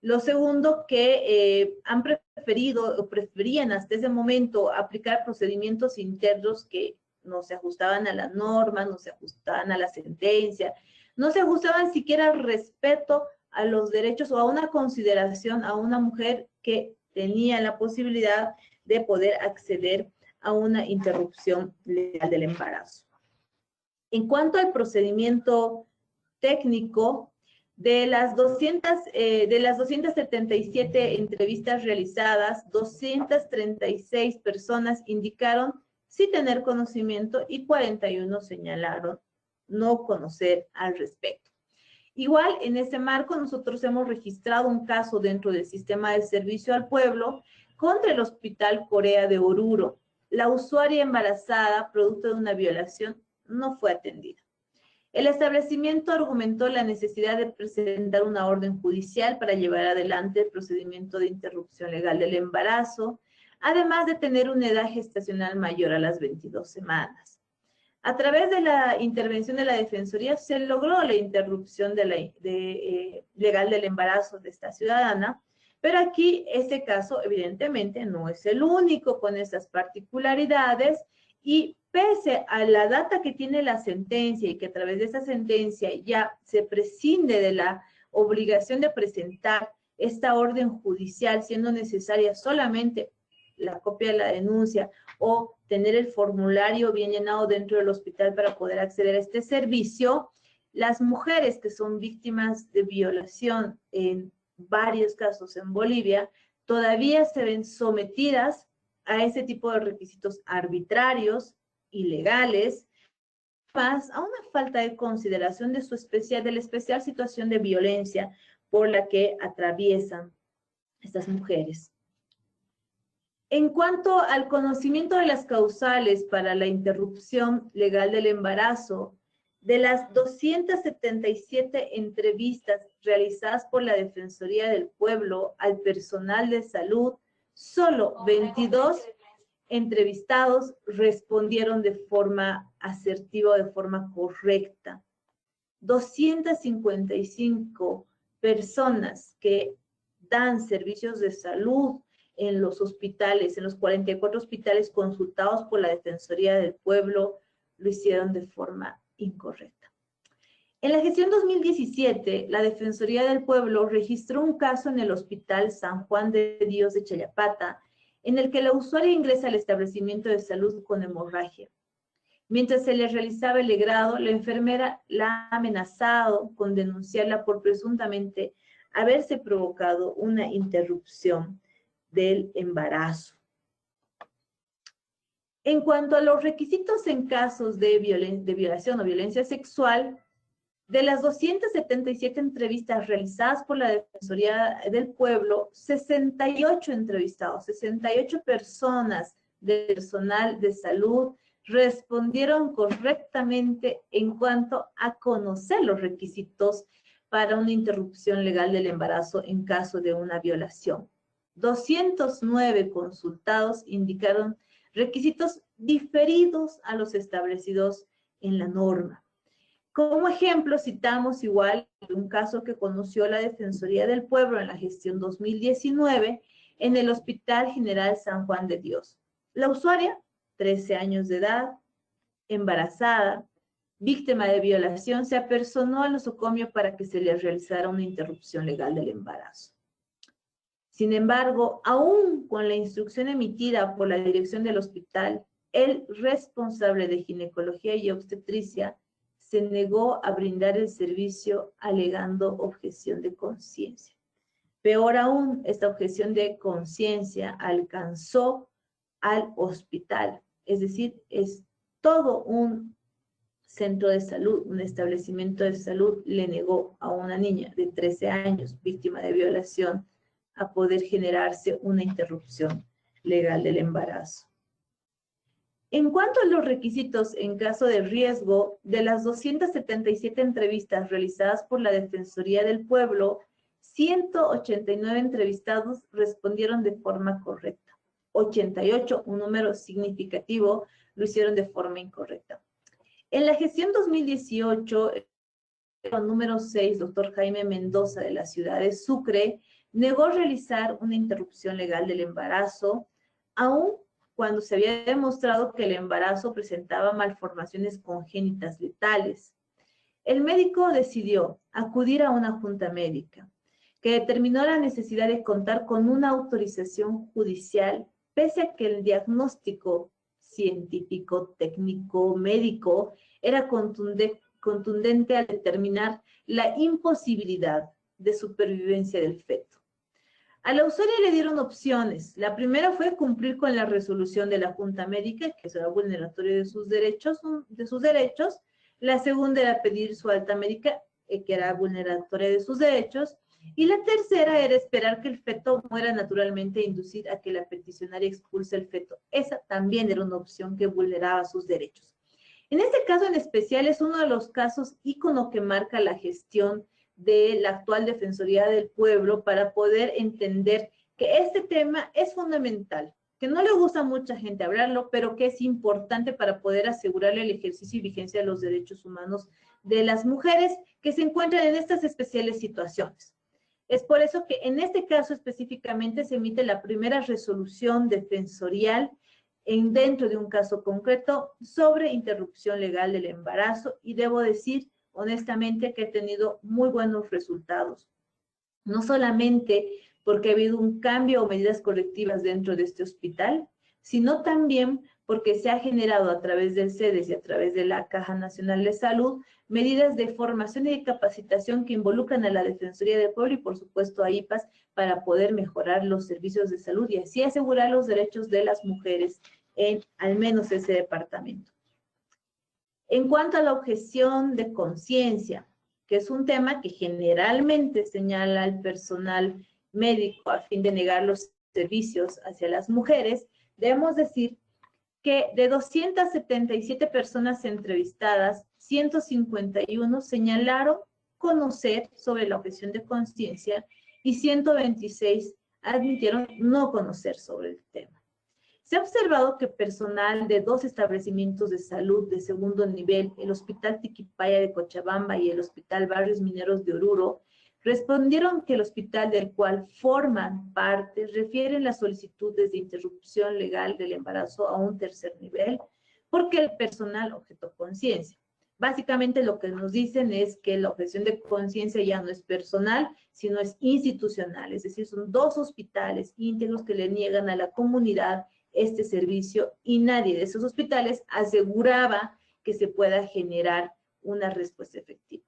Lo segundo, que han preferido o preferían hasta ese momento aplicar procedimientos internos que no se ajustaban a la norma, no se ajustaban a la sentencia, no se ajustaban siquiera al respeto a los derechos o a una consideración a una mujer que tenía la posibilidad de poder acceder a una interrupción legal del embarazo. En cuanto al procedimiento técnico, de las 277 entrevistas realizadas, 236 personas indicaron sí tener conocimiento y 41 señalaron no conocer al respecto. Igual, en ese marco, nosotros hemos registrado un caso dentro del sistema de servicio al pueblo contra el Hospital Corea de Oruro. La usuaria embarazada, producto de una violación, no fue atendida. El establecimiento argumentó la necesidad de presentar una orden judicial para llevar adelante el procedimiento de interrupción legal del embarazo, además de tener una edad gestacional mayor a las 22 semanas. A través de la intervención de la Defensoría se logró la interrupción legal del embarazo de esta ciudadana, pero aquí este caso evidentemente no es el único con esas particularidades y pese a la data que tiene la sentencia y que a través de esa sentencia ya se prescinde de la obligación de presentar esta orden judicial, siendo necesaria solamente la copia de la denuncia o tener el formulario bien llenado dentro del hospital para poder acceder a este servicio, las mujeres que son víctimas de violación en varios casos en Bolivia todavía se ven sometidas a ese tipo de requisitos arbitrarios, ilegales, más a una falta de consideración de de la especial situación de violencia por la que atraviesan estas mujeres. En cuanto al conocimiento de las causales para la interrupción legal del embarazo, de las 277 entrevistas realizadas por la Defensoría del Pueblo al personal de salud, solo 22 entrevistados respondieron de forma asertiva, de forma correcta. 255 personas que dan servicios de salud en los hospitales, en los 44 hospitales consultados por la Defensoría del Pueblo, lo hicieron de forma incorrecta. En la gestión 2017, la Defensoría del Pueblo registró un caso en el Hospital San Juan de Dios de Chayapata, en el que la usuaria ingresa al establecimiento de salud con hemorragia. Mientras se le realizaba el legrado, la enfermera la ha amenazado con denunciarla por presuntamente haberse provocado una interrupción del embarazo. En cuanto a los requisitos en casos de violación o violencia sexual, de las 277 entrevistas realizadas por la Defensoría del Pueblo, 68 entrevistados, 68 personas de personal de salud respondieron correctamente en cuanto a conocer los requisitos para una interrupción legal del embarazo en caso de una violación. 209 consultados indicaron requisitos diferidos a los establecidos en la norma. Como ejemplo, citamos igual un caso que conoció la Defensoría del Pueblo en la gestión 2019 en el Hospital General San Juan de Dios. La usuaria, 13 años de edad, embarazada, víctima de violación, se apersonó al nosocomio para que se le realizara una interrupción legal del embarazo. Sin embargo, aún con la instrucción emitida por la dirección del hospital, el responsable de ginecología y obstetricia se negó a brindar el servicio alegando objeción de conciencia. Peor aún, esta objeción de conciencia alcanzó al hospital, es decir, es todo un centro de salud, un establecimiento de salud le negó a una niña de 13 años, víctima de violación, a poder generarse una interrupción legal del embarazo. En cuanto a los requisitos en caso de riesgo, de las 277 entrevistas realizadas por la Defensoría del Pueblo, 189 entrevistados respondieron de forma correcta. 88, un número significativo, lo hicieron de forma incorrecta. En la gestión 2018, el número 6, doctor Jaime Mendoza de la ciudad de Sucre, negó realizar una interrupción legal del embarazo, aun cuando se había demostrado que el embarazo presentaba malformaciones congénitas letales. El médico decidió acudir a una junta médica, que determinó la necesidad de contar con una autorización judicial, pese a que el diagnóstico científico, técnico, médico era contundente al determinar la imposibilidad de supervivencia del feto. A la usuaria le dieron opciones. La primera fue cumplir con la resolución de la Junta Médica, que era vulneratoria de sus derechos. La segunda era pedir su alta médica, que era vulneratoria de sus derechos. Y la tercera era esperar que el feto muera naturalmente e inducir a que la peticionaria expulse el feto. Esa también era una opción que vulneraba sus derechos. En este caso en especial es uno de los casos ícono que marca la gestión de la actual Defensoría del Pueblo para poder entender que este tema es fundamental, que no le gusta a mucha gente hablarlo, pero que es importante para poder asegurarle el ejercicio y vigencia de los derechos humanos de las mujeres que se encuentran en estas especiales situaciones. Es por eso que en este caso específicamente se emite la primera resolución defensorial dentro de un caso concreto sobre interrupción legal del embarazo, y debo decir honestamente que he tenido muy buenos resultados. No solamente porque ha habido un cambio o medidas correctivas dentro de este hospital, sino también porque se ha generado a través del CEDES y a través de la Caja Nacional de Salud medidas de formación y de capacitación que involucran a la Defensoría del Pueblo y por supuesto a IPAS para poder mejorar los servicios de salud y así asegurar los derechos de las mujeres en al menos ese departamento. En cuanto a la objeción de conciencia, que es un tema que generalmente señala el personal médico a fin de negar los servicios hacia las mujeres, debemos decir que de 277 personas entrevistadas, 151 señalaron conocer sobre la objeción de conciencia y 126 admitieron no conocer sobre el tema. Se ha observado que personal de 2 establecimientos de salud de segundo nivel, el Hospital Tiquipaya de Cochabamba y el Hospital Barrios Mineros de Oruro, respondieron que el hospital del cual forman parte refieren las solicitudes de interrupción legal del embarazo a un tercer nivel porque el personal objetó conciencia. Básicamente lo que nos dicen es que la objeción de conciencia ya no es personal, sino es institucional, es decir, son 2 hospitales íntegros que le niegan a la comunidad este servicio y nadie de esos hospitales aseguraba que se pueda generar una respuesta efectiva.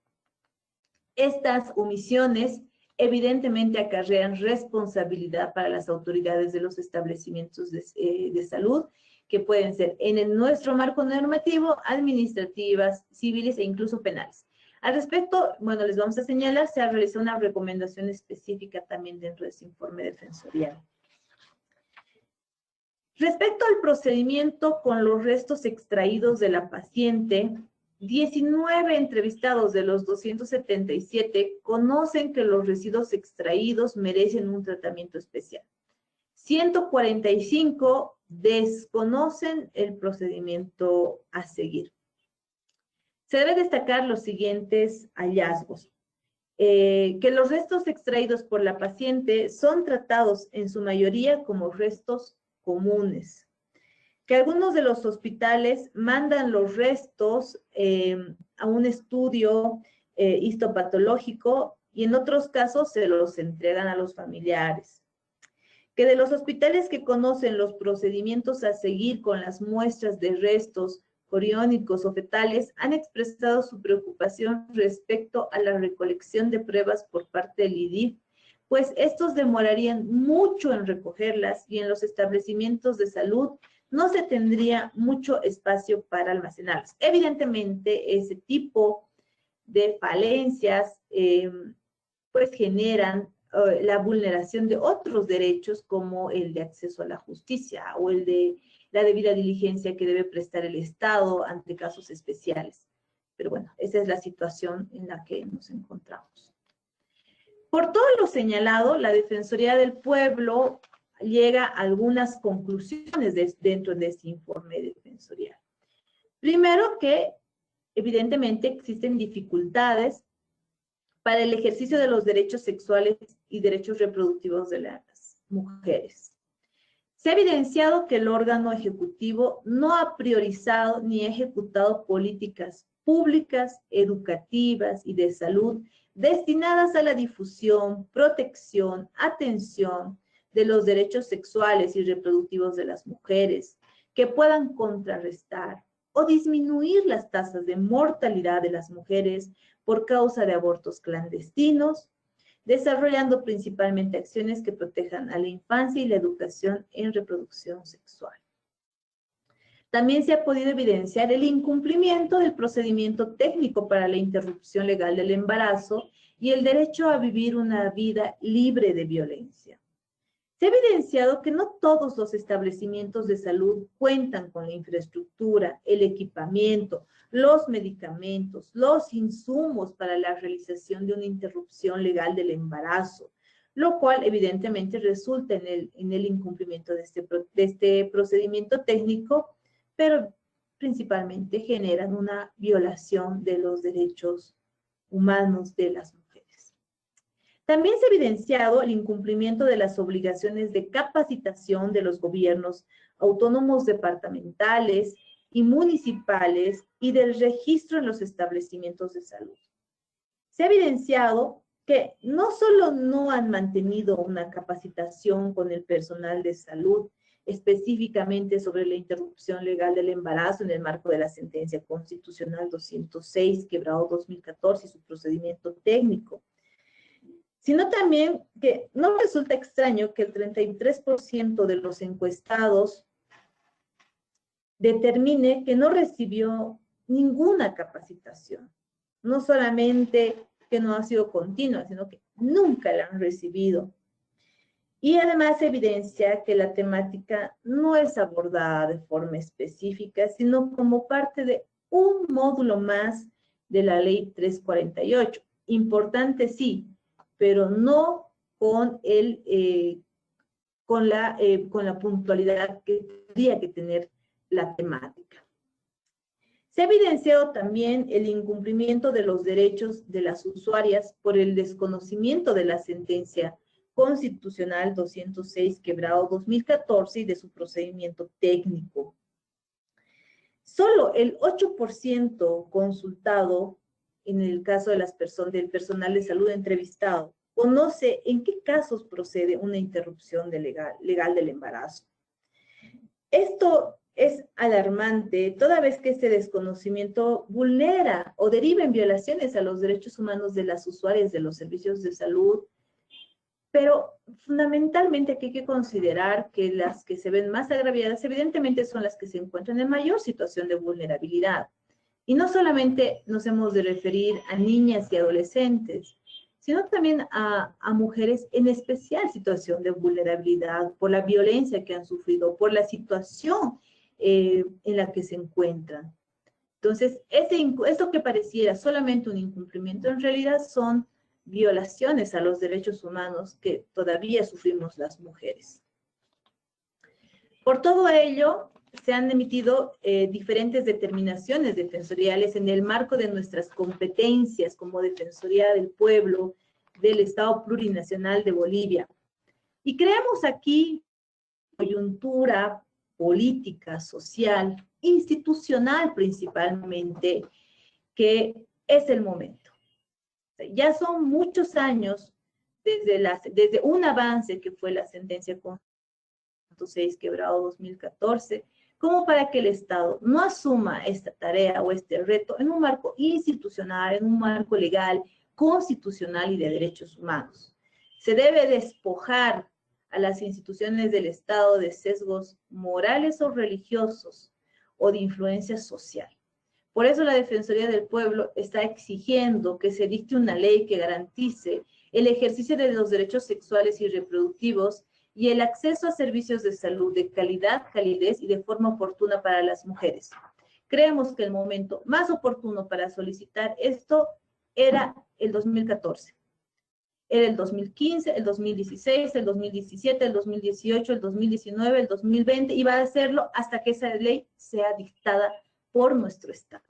Estas omisiones evidentemente acarrean responsabilidad para las autoridades de los establecimientos de salud, que pueden ser en nuestro marco normativo, administrativas, civiles e incluso penales. Al respecto, bueno, les vamos a señalar, se ha realizado una recomendación específica también dentro de ese informe defensorial. Respecto al procedimiento con los restos extraídos de la paciente, 19 entrevistados de los 277 conocen que los residuos extraídos merecen un tratamiento especial. 145 desconocen el procedimiento a seguir. Se debe destacar los siguientes hallazgos. Que los restos extraídos por la paciente son tratados en su mayoría como restos comunes. Que algunos de los hospitales mandan los restos a un estudio histopatológico y en otros casos se los entregan a los familiares. Que de los hospitales que conocen los procedimientos a seguir con las muestras de restos coriónicos o fetales han expresado su preocupación respecto a la recolección de pruebas por parte del IDIF, pues estos demorarían mucho en recogerlas y en los establecimientos de salud no se tendría mucho espacio para almacenarlas. Evidentemente, ese tipo de falencias pues generan la vulneración de otros derechos como el de acceso a la justicia o el de la debida diligencia que debe prestar el Estado ante casos especiales. Pero bueno, esa es la situación en la que nos encontramos. Por todo lo señalado, la Defensoría del Pueblo llega a algunas conclusiones dentro de este informe defensorial. Primero, que evidentemente existen dificultades para el ejercicio de los derechos sexuales y derechos reproductivos de las mujeres. Se ha evidenciado que el órgano ejecutivo no ha priorizado ni ejecutado políticas públicas, educativas y de salud destinadas a la difusión, protección, atención de los derechos sexuales y reproductivos de las mujeres, que puedan contrarrestar o disminuir las tasas de mortalidad de las mujeres por causa de abortos clandestinos, desarrollando principalmente acciones que protejan a la infancia y la educación en reproducción sexual. También se ha podido evidenciar el incumplimiento del procedimiento técnico para la interrupción legal del embarazo y el derecho a vivir una vida libre de violencia. Se ha evidenciado que no todos los establecimientos de salud cuentan con la infraestructura, el equipamiento, los medicamentos, los insumos para la realización de una interrupción legal del embarazo, lo cual evidentemente resulta en el incumplimiento de este procedimiento técnico, pero principalmente generan una violación de los derechos humanos de las mujeres. También se ha evidenciado el incumplimiento de las obligaciones de capacitación de los gobiernos autónomos departamentales y municipales y del registro en los establecimientos de salud. Se ha evidenciado que no solo no han mantenido una capacitación con el personal de salud, específicamente sobre la interrupción legal del embarazo en el marco de la sentencia constitucional 206/2014 y su procedimiento técnico, sino también que no resulta extraño que el 33% de los encuestados determine que no recibió ninguna capacitación. No solamente que no ha sido continua, sino que nunca la han recibido. Y además evidencia que la temática no es abordada de forma específica, sino como parte de un módulo más de la Ley 348. Importante sí, pero no con la puntualidad que tendría que tener la temática. Se ha evidenciado también el incumplimiento de los derechos de las usuarias por el desconocimiento de la sentencia constitucional 206/2014 y de su procedimiento técnico. Solo el 8% consultado en el caso de del personal de salud entrevistado conoce en qué casos procede una interrupción legal del embarazo. Esto es alarmante, toda vez que este desconocimiento vulnera o deriva en violaciones a los derechos humanos de las usuarias de los servicios de salud, pero fundamentalmente aquí hay que considerar que las que se ven más agraviadas evidentemente son las que se encuentran en mayor situación de vulnerabilidad. Y no solamente nos hemos de referir a niñas y adolescentes, sino también a mujeres en especial situación de vulnerabilidad por la violencia que han sufrido, por la situación en la que se encuentran. Entonces, esto que pareciera solamente un incumplimiento, en realidad son violaciones a los derechos humanos que todavía sufrimos las mujeres. Por todo ello, se han emitido diferentes determinaciones defensoriales en el marco de nuestras competencias como Defensoría del Pueblo del Estado Plurinacional de Bolivia. Y creamos aquí coyuntura política, social, institucional principalmente, que es el momento. Ya son muchos años desde un avance que fue la sentencia con 6/2014, como para que el Estado no asuma esta tarea o este reto en un marco institucional, en un marco legal, constitucional y de derechos humanos. Se debe despojar a las instituciones del Estado de sesgos morales o religiosos o de influencia social. Por eso la Defensoría del Pueblo está exigiendo que se dicte una ley que garantice el ejercicio de los derechos sexuales y reproductivos y el acceso a servicios de salud de calidad, calidez y de forma oportuna para las mujeres. Creemos que el momento más oportuno para solicitar esto era el 2014. Era el 2015, el 2016, el 2017, el 2018, el 2019, el 2020, y va a hacerlo hasta que esa ley sea dictada por nuestro Estado.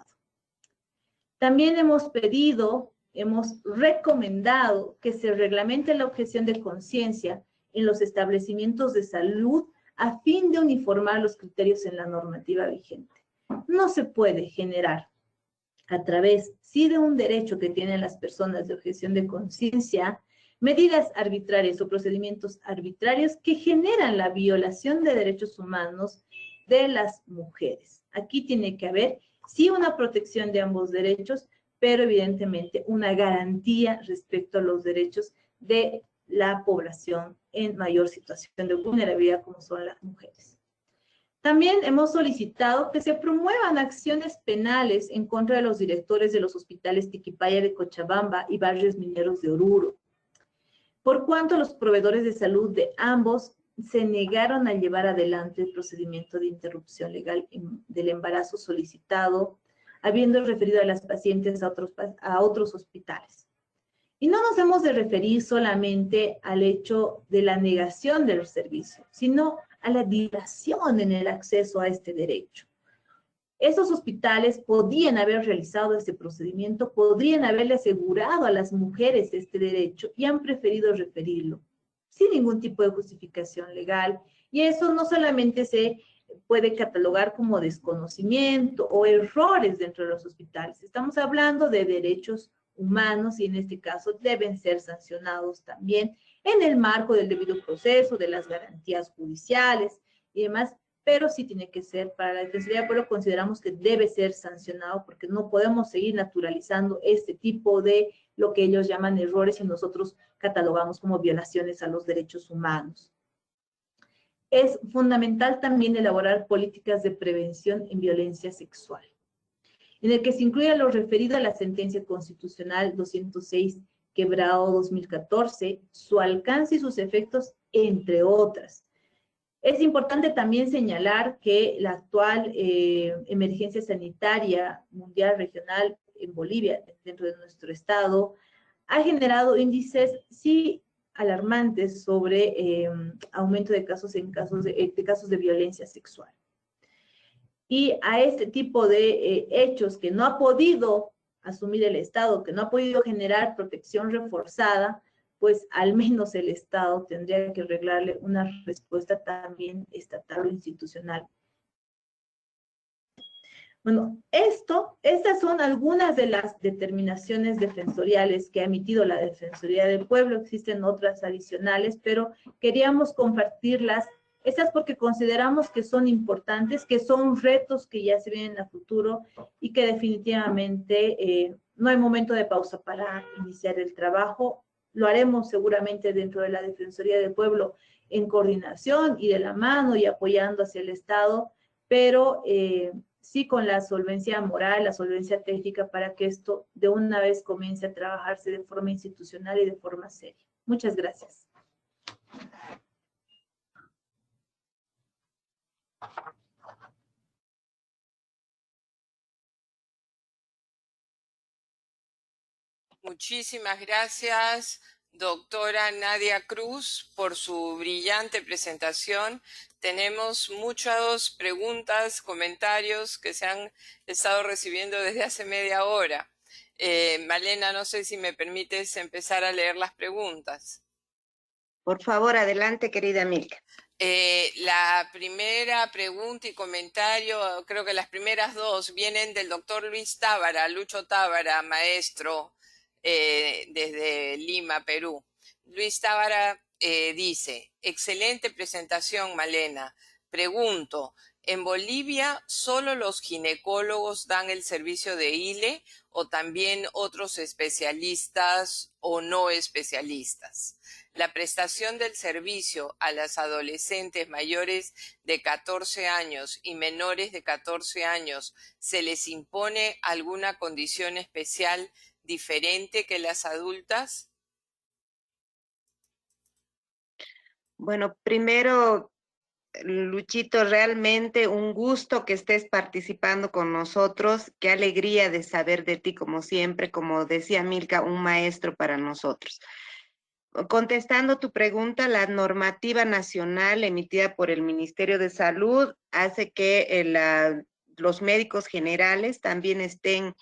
También hemos pedido, hemos recomendado que se reglamente la objeción de conciencia en los establecimientos de salud a fin de uniformar los criterios en la normativa vigente. No se puede generar a través, sí, de un derecho que tienen las personas de objeción de conciencia, medidas arbitrarias o procedimientos arbitrarios que generan la violación de derechos humanos de las mujeres. Aquí tiene que haber, sí, una protección de ambos derechos, pero evidentemente una garantía respecto a los derechos de la población en mayor situación de vulnerabilidad como son las mujeres. También hemos solicitado que se promuevan acciones penales en contra de los directores de los hospitales Tiquipaya de Cochabamba y Barrios Mineros de Oruro, por cuanto los proveedores de salud de ambos se negaron a llevar adelante el procedimiento de interrupción legal del embarazo solicitado, habiendo referido a las pacientes a otros hospitales. Y no nos hemos de referir solamente al hecho de la negación del servicio, sino a la dilación en el acceso a este derecho. Esos hospitales podían haber realizado este procedimiento, podrían haberle asegurado a las mujeres este derecho y han preferido referirlo sin ningún tipo de justificación legal. Y eso no solamente se puede catalogar como desconocimiento o errores dentro de los hospitales. Estamos hablando de derechos humanos y en este caso deben ser sancionados también en el marco del debido proceso, de las garantías judiciales y demás, pero sí tiene que ser para la Defensoría del Pueblo, consideramos que debe ser sancionado porque no podemos seguir naturalizando este tipo de lo que ellos llaman errores y nosotros catalogamos como violaciones a los derechos humanos. Es fundamental también elaborar políticas de prevención en violencia sexual, en el que se incluya lo referido a la sentencia constitucional 206/2014, su alcance y sus efectos, entre otras. Es importante también señalar que la actual emergencia sanitaria mundial regional en Bolivia, dentro de nuestro estado, ha generado índices, sí, alarmantes sobre aumento de casos de violencia sexual. Y a este tipo de hechos que no ha podido asumir el Estado, que no ha podido generar protección reforzada, pues al menos el Estado tendría que arreglarle una respuesta también estatal o institucional. Bueno, estas son algunas de las determinaciones defensoriales que ha emitido la Defensoría del Pueblo. Existen otras adicionales, pero queríamos compartirlas. Estas porque consideramos que son importantes, que son retos que ya se vienen a futuro y que definitivamente no hay momento de pausa para iniciar el trabajo. Lo haremos seguramente dentro de la Defensoría del Pueblo en coordinación y de la mano y apoyando hacia el Estado, pero sí con la solvencia moral, la solvencia técnica para que esto de una vez comience a trabajarse de forma institucional y de forma seria. Muchas gracias. Muchísimas gracias, doctora Nadia Cruz, por su brillante presentación. Tenemos muchas preguntas, comentarios que se han estado recibiendo desde hace media hora. Malena, no sé si me permites empezar a leer las preguntas. Por favor, adelante, querida Milka. La primera pregunta y comentario, creo que las primeras dos, vienen del doctor Luis Tábara, Lucho Tábara, maestro, desde Lima, Perú. Luis Tábara dice, excelente presentación, Malena. Pregunto, ¿en Bolivia solo los ginecólogos dan el servicio de ILE o también otros especialistas o no especialistas? La prestación del servicio a las adolescentes mayores de 14 años y menores de 14 años, ¿se les impone alguna condición especial diferente que las adultas? Bueno, primero, Luchito, realmente un gusto que estés participando con nosotros. Qué alegría de saber de ti, como siempre, como decía Milka, un maestro para nosotros. Contestando tu pregunta, la normativa nacional emitida por el Ministerio de Salud hace que los médicos generales también estén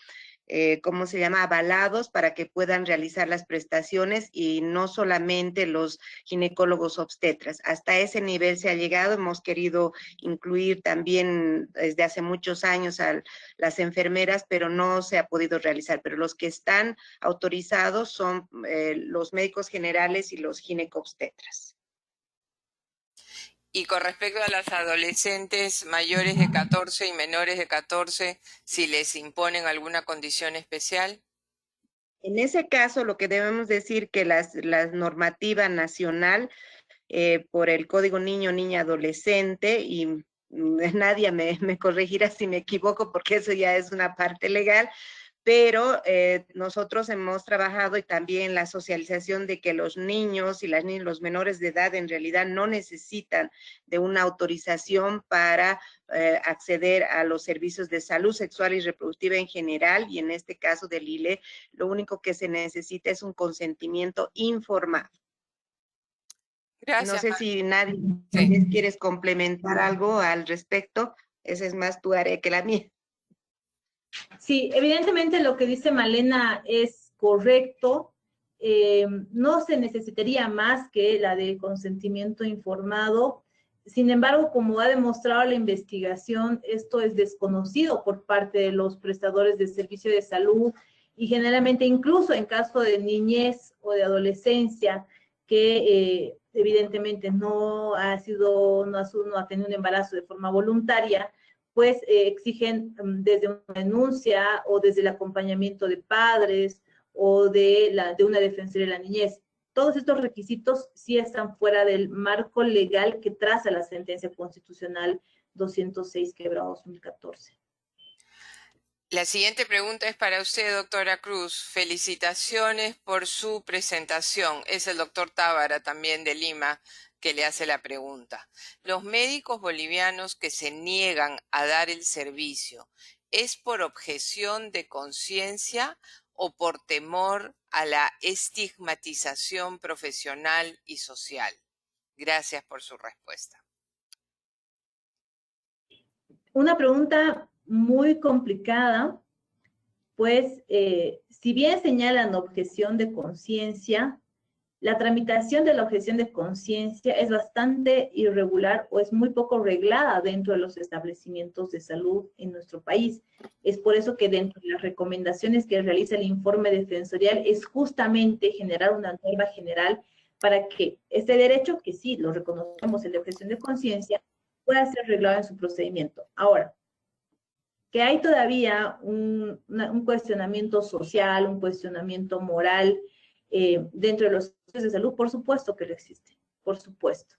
¿cómo se llama?, avalados para que puedan realizar las prestaciones y no solamente los ginecólogos obstetras. Hasta ese nivel se ha llegado, hemos querido incluir también desde hace muchos años a las enfermeras, pero no se ha podido realizar. Pero los que están autorizados son los médicos generales y los ginecobstetras. Y con respecto a las adolescentes mayores de 14 y menores de 14, si les imponen alguna condición especial. En ese caso, lo que debemos decir que la normativa nacional por el Código Niño, Niña, Adolescente, y nadie me corregirá si me equivoco porque eso ya es una parte legal, pero nosotros hemos trabajado y también la socialización de que los niños y los menores de edad en realidad no necesitan de una autorización para acceder a los servicios de salud sexual y reproductiva en general, y en este caso del ILE, lo único que se necesita es un consentimiento informado. Gracias. No sé si nadie Sí. quieres complementar algo al respecto, esa es más tu área que la mía. Sí, evidentemente lo que dice Malena es correcto. No se necesitaría más que la de consentimiento informado. Sin embargo, como ha demostrado la investigación, esto es desconocido por parte de los prestadores de servicio de salud y generalmente incluso en caso de niñez o de adolescencia que evidentemente no ha tenido un embarazo de forma voluntaria, pues exigen desde una denuncia o desde el acompañamiento de padres o de una defensoría de la niñez. Todos estos requisitos sí están fuera del marco legal que traza la sentencia constitucional 206/2014. La siguiente pregunta es para usted, doctora Cruz. Felicitaciones por su presentación. Es el doctor Tábara, también de Lima, que le hace la pregunta. Los médicos bolivianos que se niegan a dar el servicio, ¿es por objeción de conciencia o por temor a la estigmatización profesional y social? Gracias por su respuesta. Una pregunta muy complicada, pues si bien señalan objeción de conciencia, la tramitación de la objeción de conciencia es bastante irregular o es muy poco reglada dentro de los establecimientos de salud en nuestro país. Es por eso que dentro de las recomendaciones que realiza el informe defensorial es justamente generar una norma general para que este derecho, que sí lo reconocemos, el de objeción de conciencia, pueda ser reglado en su procedimiento. Ahora, que hay todavía un cuestionamiento social, un cuestionamiento moral dentro de los servicios de salud, por supuesto que lo existe, por supuesto.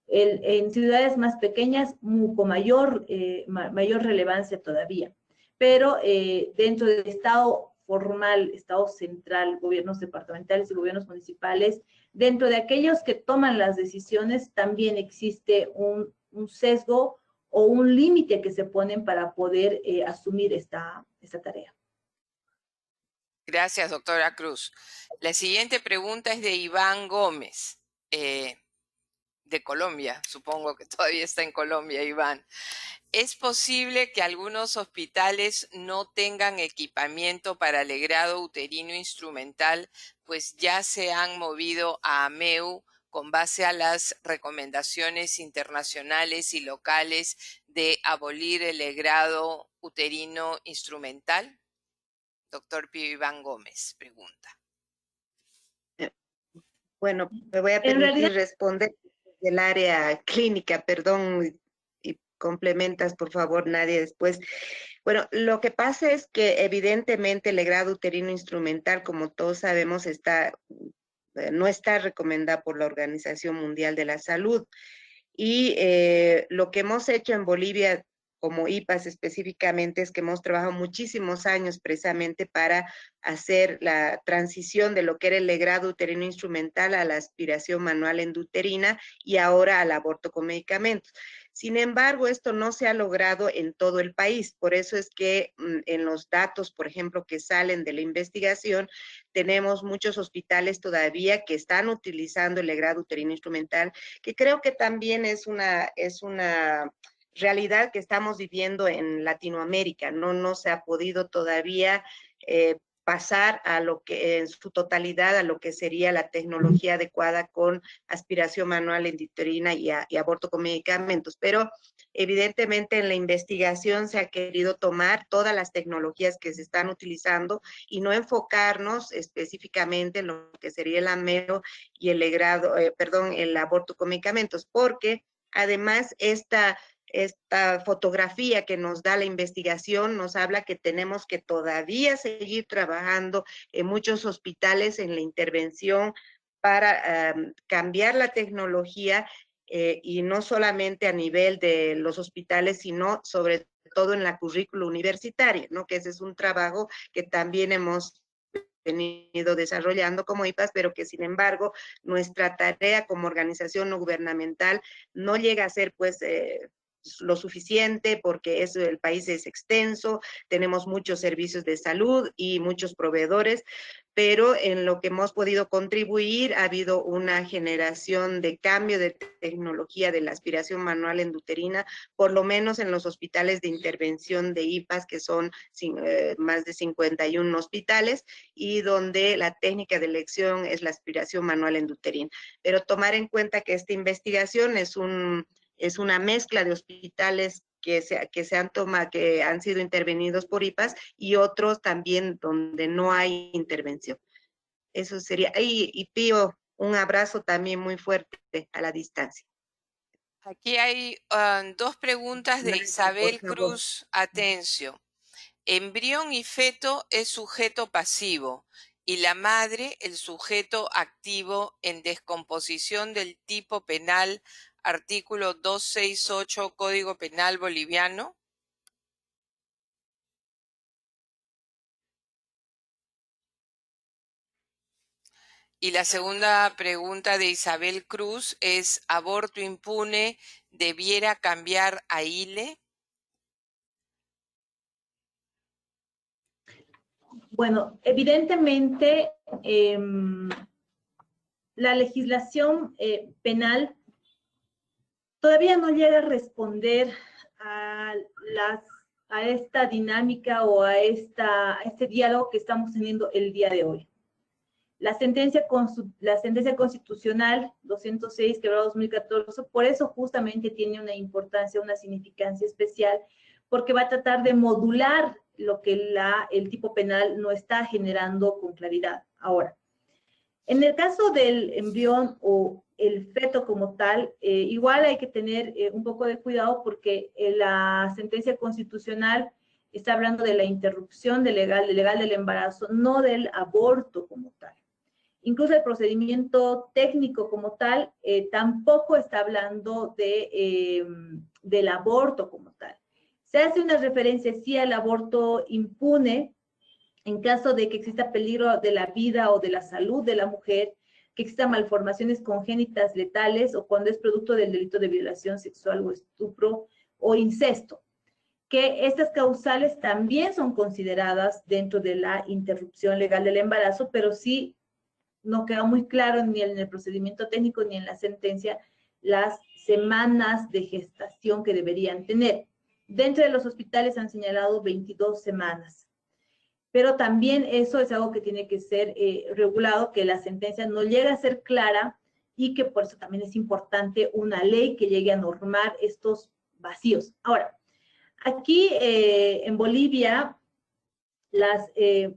En ciudades más pequeñas, con mayor relevancia todavía. Pero dentro del Estado formal, Estado central, gobiernos departamentales y gobiernos municipales, dentro de aquellos que toman las decisiones, también existe un sesgo o un límite que se ponen para poder asumir esta tarea. Gracias, doctora Cruz. La siguiente pregunta es de Iván Gómez, de Colombia. Supongo que todavía está en Colombia, Iván. ¿Es posible que algunos hospitales no tengan equipamiento para legrado uterino instrumental, pues ya se han movido a AMEU con base a las recomendaciones internacionales y locales de abolir el legrado uterino instrumental? Doctor Pío Iván Gómez pregunta. Bueno, me voy a permitir responder desde el área clínica, perdón, y complementas, por favor, Nadia, después. Bueno, lo que pasa es que evidentemente el legrado uterino instrumental, como todos sabemos, no está recomendado por la Organización Mundial de la Salud. Y lo que hemos hecho en Bolivia, como IPAS específicamente, es que hemos trabajado muchísimos años precisamente para hacer la transición de lo que era el legrado uterino instrumental a la aspiración manual endouterina y ahora al aborto con medicamentos. Sin embargo, esto no se ha logrado en todo el país. Por eso es que en los datos, por ejemplo, que salen de la investigación, tenemos muchos hospitales todavía que están utilizando el legrado uterino instrumental, que creo que también es una realidad que estamos viviendo en Latinoamérica. No se ha podido todavía pasar a lo que en su totalidad a lo que sería la tecnología adecuada con aspiración manual intrauterina y aborto con medicamentos, pero evidentemente en la investigación se ha querido tomar todas las tecnologías que se están utilizando y no enfocarnos específicamente en lo que sería el AMEO y el aborto con medicamentos, porque además esta fotografía que nos da la investigación nos habla que tenemos que todavía seguir trabajando en muchos hospitales en la intervención para cambiar la tecnología y no solamente a nivel de los hospitales, sino sobre todo en la currícula universitaria, ¿no? Que ese es un trabajo que también hemos venido desarrollando como IPAS, pero que sin embargo nuestra tarea como organización no gubernamental no llega a ser pues lo suficiente porque el país es extenso, tenemos muchos servicios de salud y muchos proveedores, pero en lo que hemos podido contribuir ha habido una generación de cambio de tecnología de la aspiración manual endouterina, por lo menos en los hospitales de intervención de IPAS, que son más de 51 hospitales, y donde la técnica de elección es la aspiración manual endouterina. Pero tomar en cuenta que esta investigación es una mezcla de hospitales que han sido intervenidos por IPAS y otros también donde no hay intervención. Eso sería. Y Pío, un abrazo también muy fuerte a la distancia. Aquí hay dos preguntas de Isabel Cruz Atencio. Embrión y feto es sujeto pasivo y la madre el sujeto activo en descomposición del tipo penal, artículo 268 Código Penal Boliviano. Y la segunda pregunta de Isabel Cruz es, ¿aborto impune debiera cambiar a ILE? Bueno, evidentemente la legislación penal todavía no llega a responder a esta dinámica o a este diálogo que estamos teniendo el día de hoy. La sentencia constitucional 206/2014, por eso justamente tiene una importancia, una significancia especial, porque va a tratar de modular lo que el tipo penal no está generando con claridad. Ahora, en el caso del embrión o el feto como tal, igual hay que tener un poco de cuidado porque la sentencia constitucional está hablando de la interrupción legal del embarazo, no del aborto como tal. Incluso el procedimiento técnico como tal tampoco está hablando del aborto como tal. Se hace una referencia sí al aborto impune en caso de que exista peligro de la vida o de la salud de la mujer, que existan malformaciones congénitas letales o cuando es producto del delito de violación sexual o estupro o incesto, que estas causales también son consideradas dentro de la interrupción legal del embarazo, pero sí no queda muy claro ni en el procedimiento técnico ni en la sentencia las semanas de gestación que deberían tener. Dentro de los hospitales han señalado 22 semanas. Pero también eso es algo que tiene que ser regulado, que la sentencia no llega a ser clara y que por eso también es importante una ley que llegue a normar estos vacíos. Ahora, aquí en Bolivia, las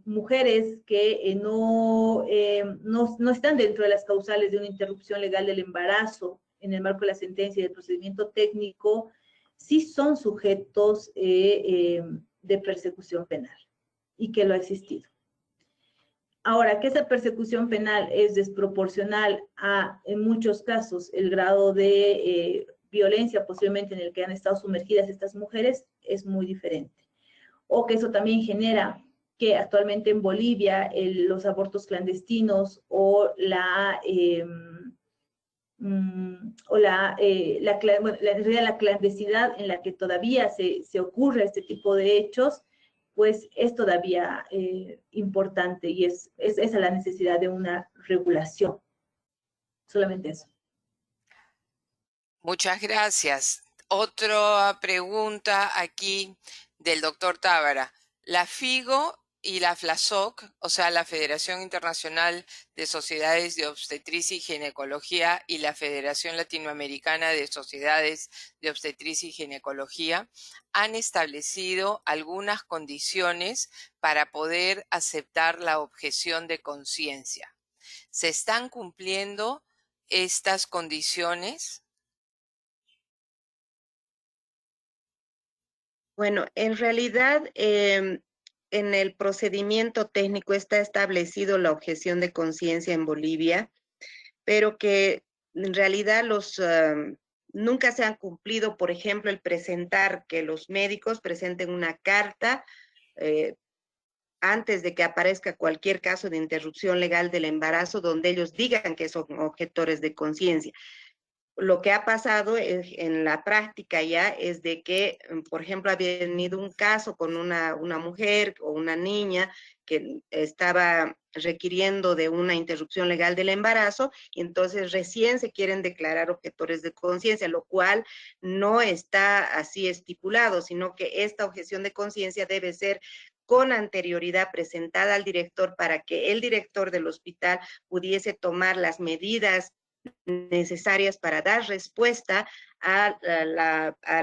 mujeres que no están dentro de las causales de una interrupción legal del embarazo en el marco de la sentencia y del procedimiento técnico, sí son sujetos de persecución penal y que lo ha existido. Ahora, que esa persecución penal es desproporcional a, en muchos casos, el grado de violencia posiblemente en el que han estado sumergidas estas mujeres, es muy diferente. O que eso también genera que actualmente en Bolivia los abortos clandestinos o la clandestinidad en la que todavía se ocurre este tipo de hechos, pues es todavía importante y es esa la necesidad de una regulación. Solamente eso. Muchas gracias. Otra pregunta aquí del doctor Tábara. La FIGO y la FLASOC, o sea, la Federación Internacional de Sociedades de Obstetricia y Ginecología y la Federación Latinoamericana de Sociedades de Obstetricia y Ginecología, han establecido algunas condiciones para poder aceptar la objeción de conciencia. ¿Se están cumpliendo estas condiciones? Bueno, en realidad, en el procedimiento técnico está establecido la objeción de conciencia en Bolivia, pero que en realidad nunca se han cumplido, por ejemplo, el presentar que los médicos presenten una carta antes de que aparezca cualquier caso de interrupción legal del embarazo, donde ellos digan que son objetores de conciencia. Lo que ha pasado en la práctica ya es de que, por ejemplo, había venido un caso con una mujer o una niña que estaba requiriendo de una interrupción legal del embarazo y entonces recién se quieren declarar objetores de conciencia, lo cual no está así estipulado, sino que esta objeción de conciencia debe ser con anterioridad presentada al director para que el director del hospital pudiese tomar las medidas necesarias para dar respuesta a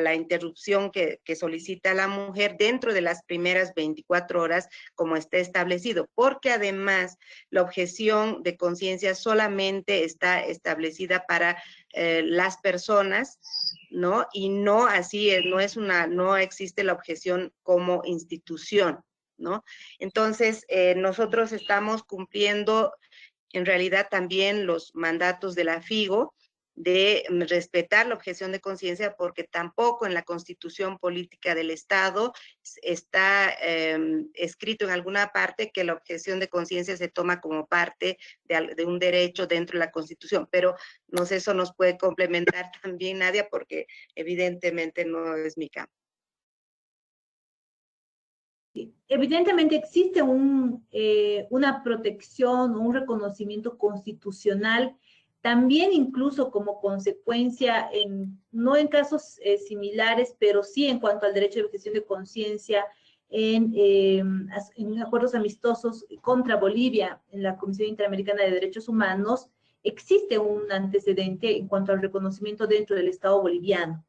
la interrupción que solicita la mujer dentro de las primeras 24 horas, como está establecido, porque además la objeción de conciencia solamente está establecida para las personas, ¿no? Y no así, no existe la objeción como institución, ¿no? Entonces, nosotros estamos cumpliendo en realidad también los mandatos de la FIGO de respetar la objeción de conciencia, porque tampoco en la Constitución Política del Estado está escrito en alguna parte que la objeción de conciencia se toma como parte de un derecho dentro de la Constitución, pero no sé, eso nos puede complementar también, Nadia, porque evidentemente no es mi campo. Evidentemente existe una protección o un reconocimiento constitucional, también incluso como consecuencia, no en casos similares, pero sí en cuanto al derecho de objeción de conciencia, en acuerdos amistosos contra Bolivia en la Comisión Interamericana de Derechos Humanos, existe un antecedente en cuanto al reconocimiento dentro del Estado boliviano.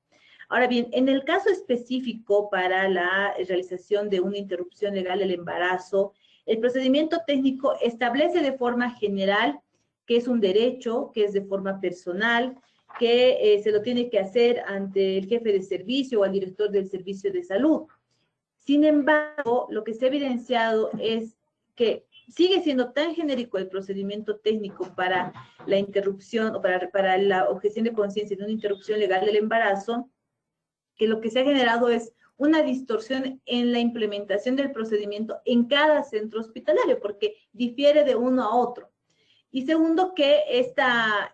Ahora bien, en el caso específico para la realización de una interrupción legal del embarazo, el procedimiento técnico establece de forma general que es un derecho, que es de forma personal, que se lo tiene que hacer ante el jefe de servicio o al director del servicio de salud. Sin embargo, lo que se ha evidenciado es que sigue siendo tan genérico el procedimiento técnico para la interrupción o para la objeción de conciencia de una interrupción legal del embarazo, que lo que se ha generado es una distorsión en la implementación del procedimiento en cada centro hospitalario, porque difiere de uno a otro. Y segundo, que esta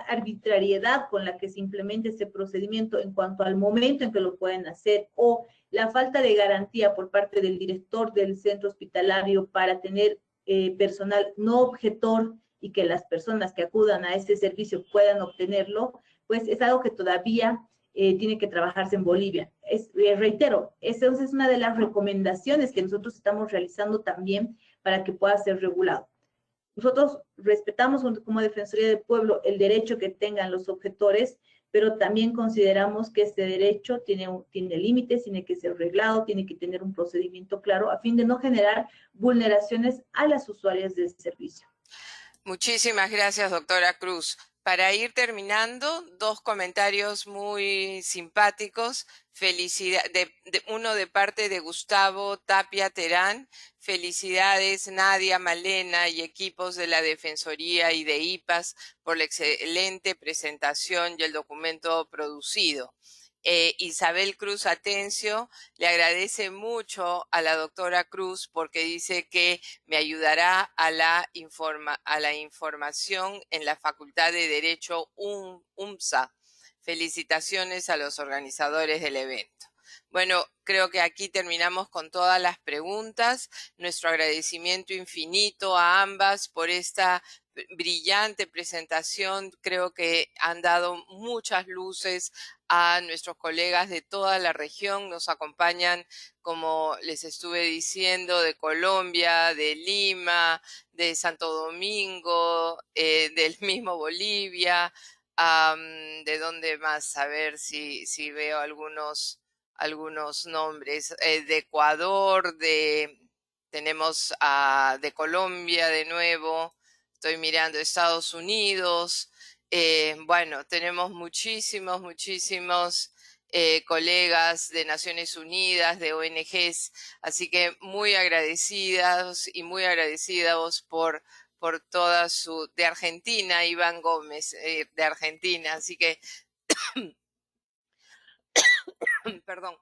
arbitrariedad con la que se implementa este procedimiento en cuanto al momento en que lo pueden hacer o la falta de garantía por parte del director del centro hospitalario para tener personal no objetor y que las personas que acudan a este servicio puedan obtenerlo, pues es algo que todavía tiene que trabajarse en Bolivia. Reitero, esa es una de las recomendaciones que nosotros estamos realizando también para que pueda ser regulado. Nosotros respetamos como Defensoría del Pueblo el derecho que tengan los objetores, pero también consideramos que este derecho tiene límites, tiene que ser reglado, tiene que tener un procedimiento claro a fin de no generar vulneraciones a las usuarias del servicio. Muchísimas gracias, doctora Cruz. Para ir terminando, dos comentarios muy simpáticos. Uno de parte de Gustavo Tapia Terán. Felicidades, Nadia, Malena y equipos de la Defensoría y de IPAS por la excelente presentación y el documento producido. Isabel Cruz Atencio le agradece mucho a la doctora Cruz porque dice que me ayudará a la información en la Facultad de Derecho UMSA. Felicitaciones a los organizadores del evento. Bueno, creo que aquí terminamos con todas las preguntas. Nuestro agradecimiento infinito a ambas por esta brillante presentación. Creo que han dado muchas luces a nuestros colegas de toda la región. Nos acompañan, como les estuve diciendo, de Colombia, de Lima, de Santo Domingo, del mismo Bolivia, de dónde más, a ver si veo algunos nombres, de Ecuador, tenemos de Colombia de nuevo, estoy mirando Estados Unidos. Bueno, tenemos muchísimos colegas de Naciones Unidas, de ONGs, así que muy agradecidos y muy agradecidos por toda de Argentina, Iván Gómez, de Argentina, así que, perdón,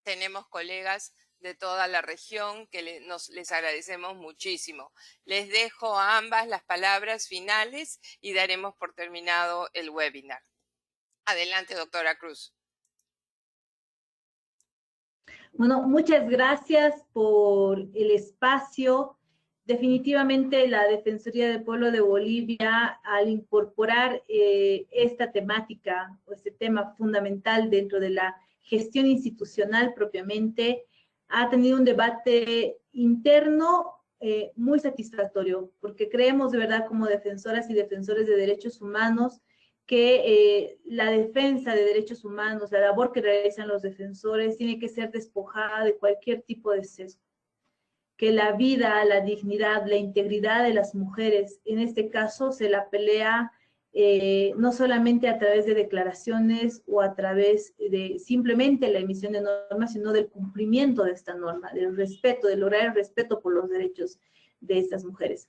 tenemos colegas de toda la región que les agradecemos muchísimo. Les dejo a ambas las palabras finales y daremos por terminado el webinar. Adelante, doctora Cruz. Bueno, muchas gracias por el espacio. Definitivamente la Defensoría del Pueblo de Bolivia, al incorporar esta temática o este tema fundamental dentro de la gestión institucional propiamente, ha tenido un debate interno muy satisfactorio, porque creemos de verdad como defensoras y defensores de derechos humanos que la defensa de derechos humanos, la labor que realizan los defensores, tiene que ser despojada de cualquier tipo de sesgo. Que la vida, la dignidad, la integridad de las mujeres, en este caso, se la pelea no solamente a través de declaraciones o a través de simplemente la emisión de normas, sino del cumplimiento de esta norma, del respeto, de lograr el respeto por los derechos de estas mujeres.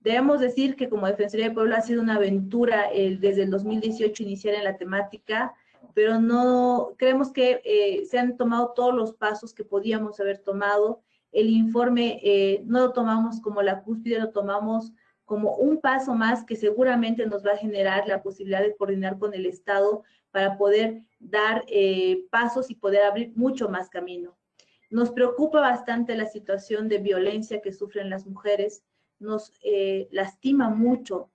Debemos decir que como Defensoría del Pueblo ha sido una aventura desde el 2018 iniciar en la temática, pero no creemos que se han tomado todos los pasos que podíamos haber tomado. El informe no lo tomamos como la cúspide, lo tomamos como un paso más que seguramente nos va a generar la posibilidad de coordinar con el Estado para poder dar pasos y poder abrir mucho más camino. Nos preocupa bastante la situación de violencia que sufren las mujeres. Nos lastima mucho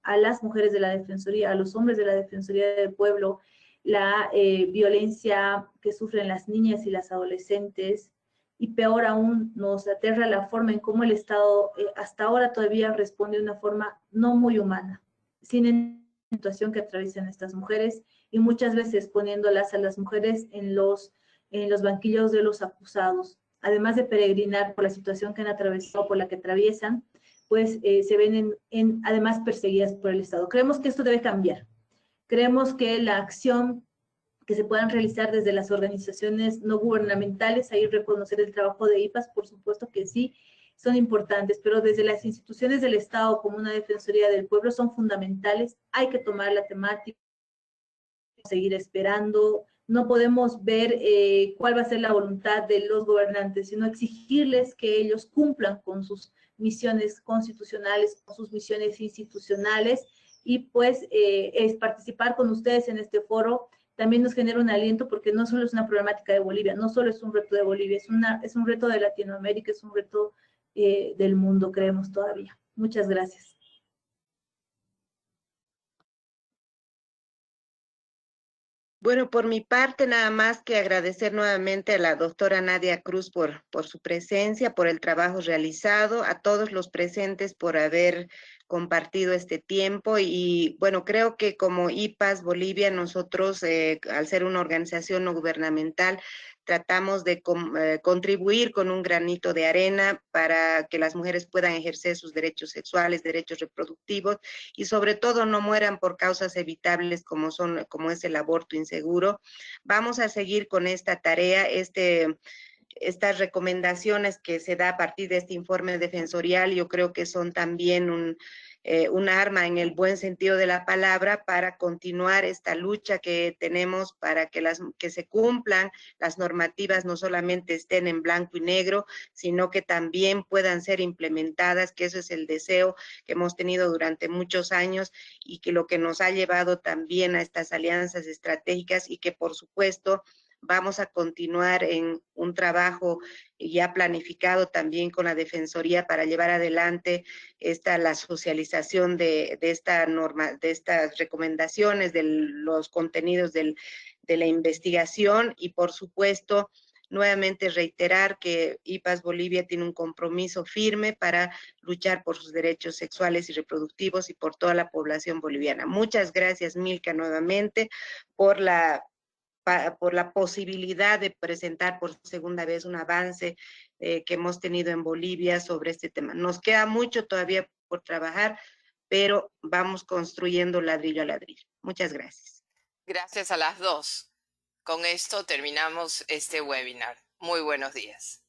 a las mujeres de la Defensoría, a los hombres de la Defensoría del Pueblo, la violencia que sufren las niñas y las adolescentes, y peor aún, nos aterra la forma en cómo el Estado hasta ahora todavía responde de una forma no muy humana, sin la situación que atraviesan estas mujeres, y muchas veces poniéndolas a las mujeres en los banquillos de los acusados. Además de peregrinar por la situación que han atravesado, por la que atraviesan, pues se ven además perseguidas por el Estado. Creemos que esto debe cambiar. Creemos que la acción que se puedan realizar desde las organizaciones no gubernamentales, ahí reconocer el trabajo de IPAS, por supuesto que sí, son importantes, pero desde las instituciones del Estado como una Defensoría del Pueblo son fundamentales. Hay que tomar la temática, seguir esperando. No podemos ver cuál va a ser la voluntad de los gobernantes, sino exigirles que ellos cumplan con sus misiones constitucionales, con sus misiones institucionales, y pues es participar con ustedes en este foro también nos genera un aliento, porque no solo es una problemática de Bolivia, no solo es un reto de Bolivia, es un reto de Latinoamérica, es un reto del mundo, creemos todavía. Muchas gracias. Bueno, por mi parte, nada más que agradecer nuevamente a la doctora Nadia Cruz por su presencia, por el trabajo realizado, a todos los presentes por haber compartido este tiempo, y bueno, creo que como IPAS Bolivia, nosotros, al ser una organización no gubernamental, tratamos de contribuir con un granito de arena para que las mujeres puedan ejercer sus derechos sexuales, derechos reproductivos, y sobre todo no mueran por causas evitables como es el aborto inseguro. Vamos a seguir con esta tarea, estas recomendaciones que se da a partir de este informe defensorial, yo creo que son también un arma en el buen sentido de la palabra para continuar esta lucha que tenemos para que se cumplan las normativas, no solamente estén en blanco y negro, sino que también puedan ser implementadas, que eso es el deseo que hemos tenido durante muchos años, y que lo que nos ha llevado también a estas alianzas estratégicas, y que por supuesto vamos a continuar en un trabajo ya planificado también con la Defensoría para llevar adelante la socialización de esta norma, de estas recomendaciones, de los contenidos de la investigación y por supuesto nuevamente reiterar que IPAS Bolivia tiene un compromiso firme para luchar por sus derechos sexuales y reproductivos y por toda la población boliviana. Muchas gracias, Milka, nuevamente por la posibilidad de presentar por segunda vez un avance que hemos tenido en Bolivia sobre este tema. Nos queda mucho todavía por trabajar, pero vamos construyendo ladrillo a ladrillo. Muchas gracias. Gracias a las dos. Con esto terminamos este webinar. Muy buenos días.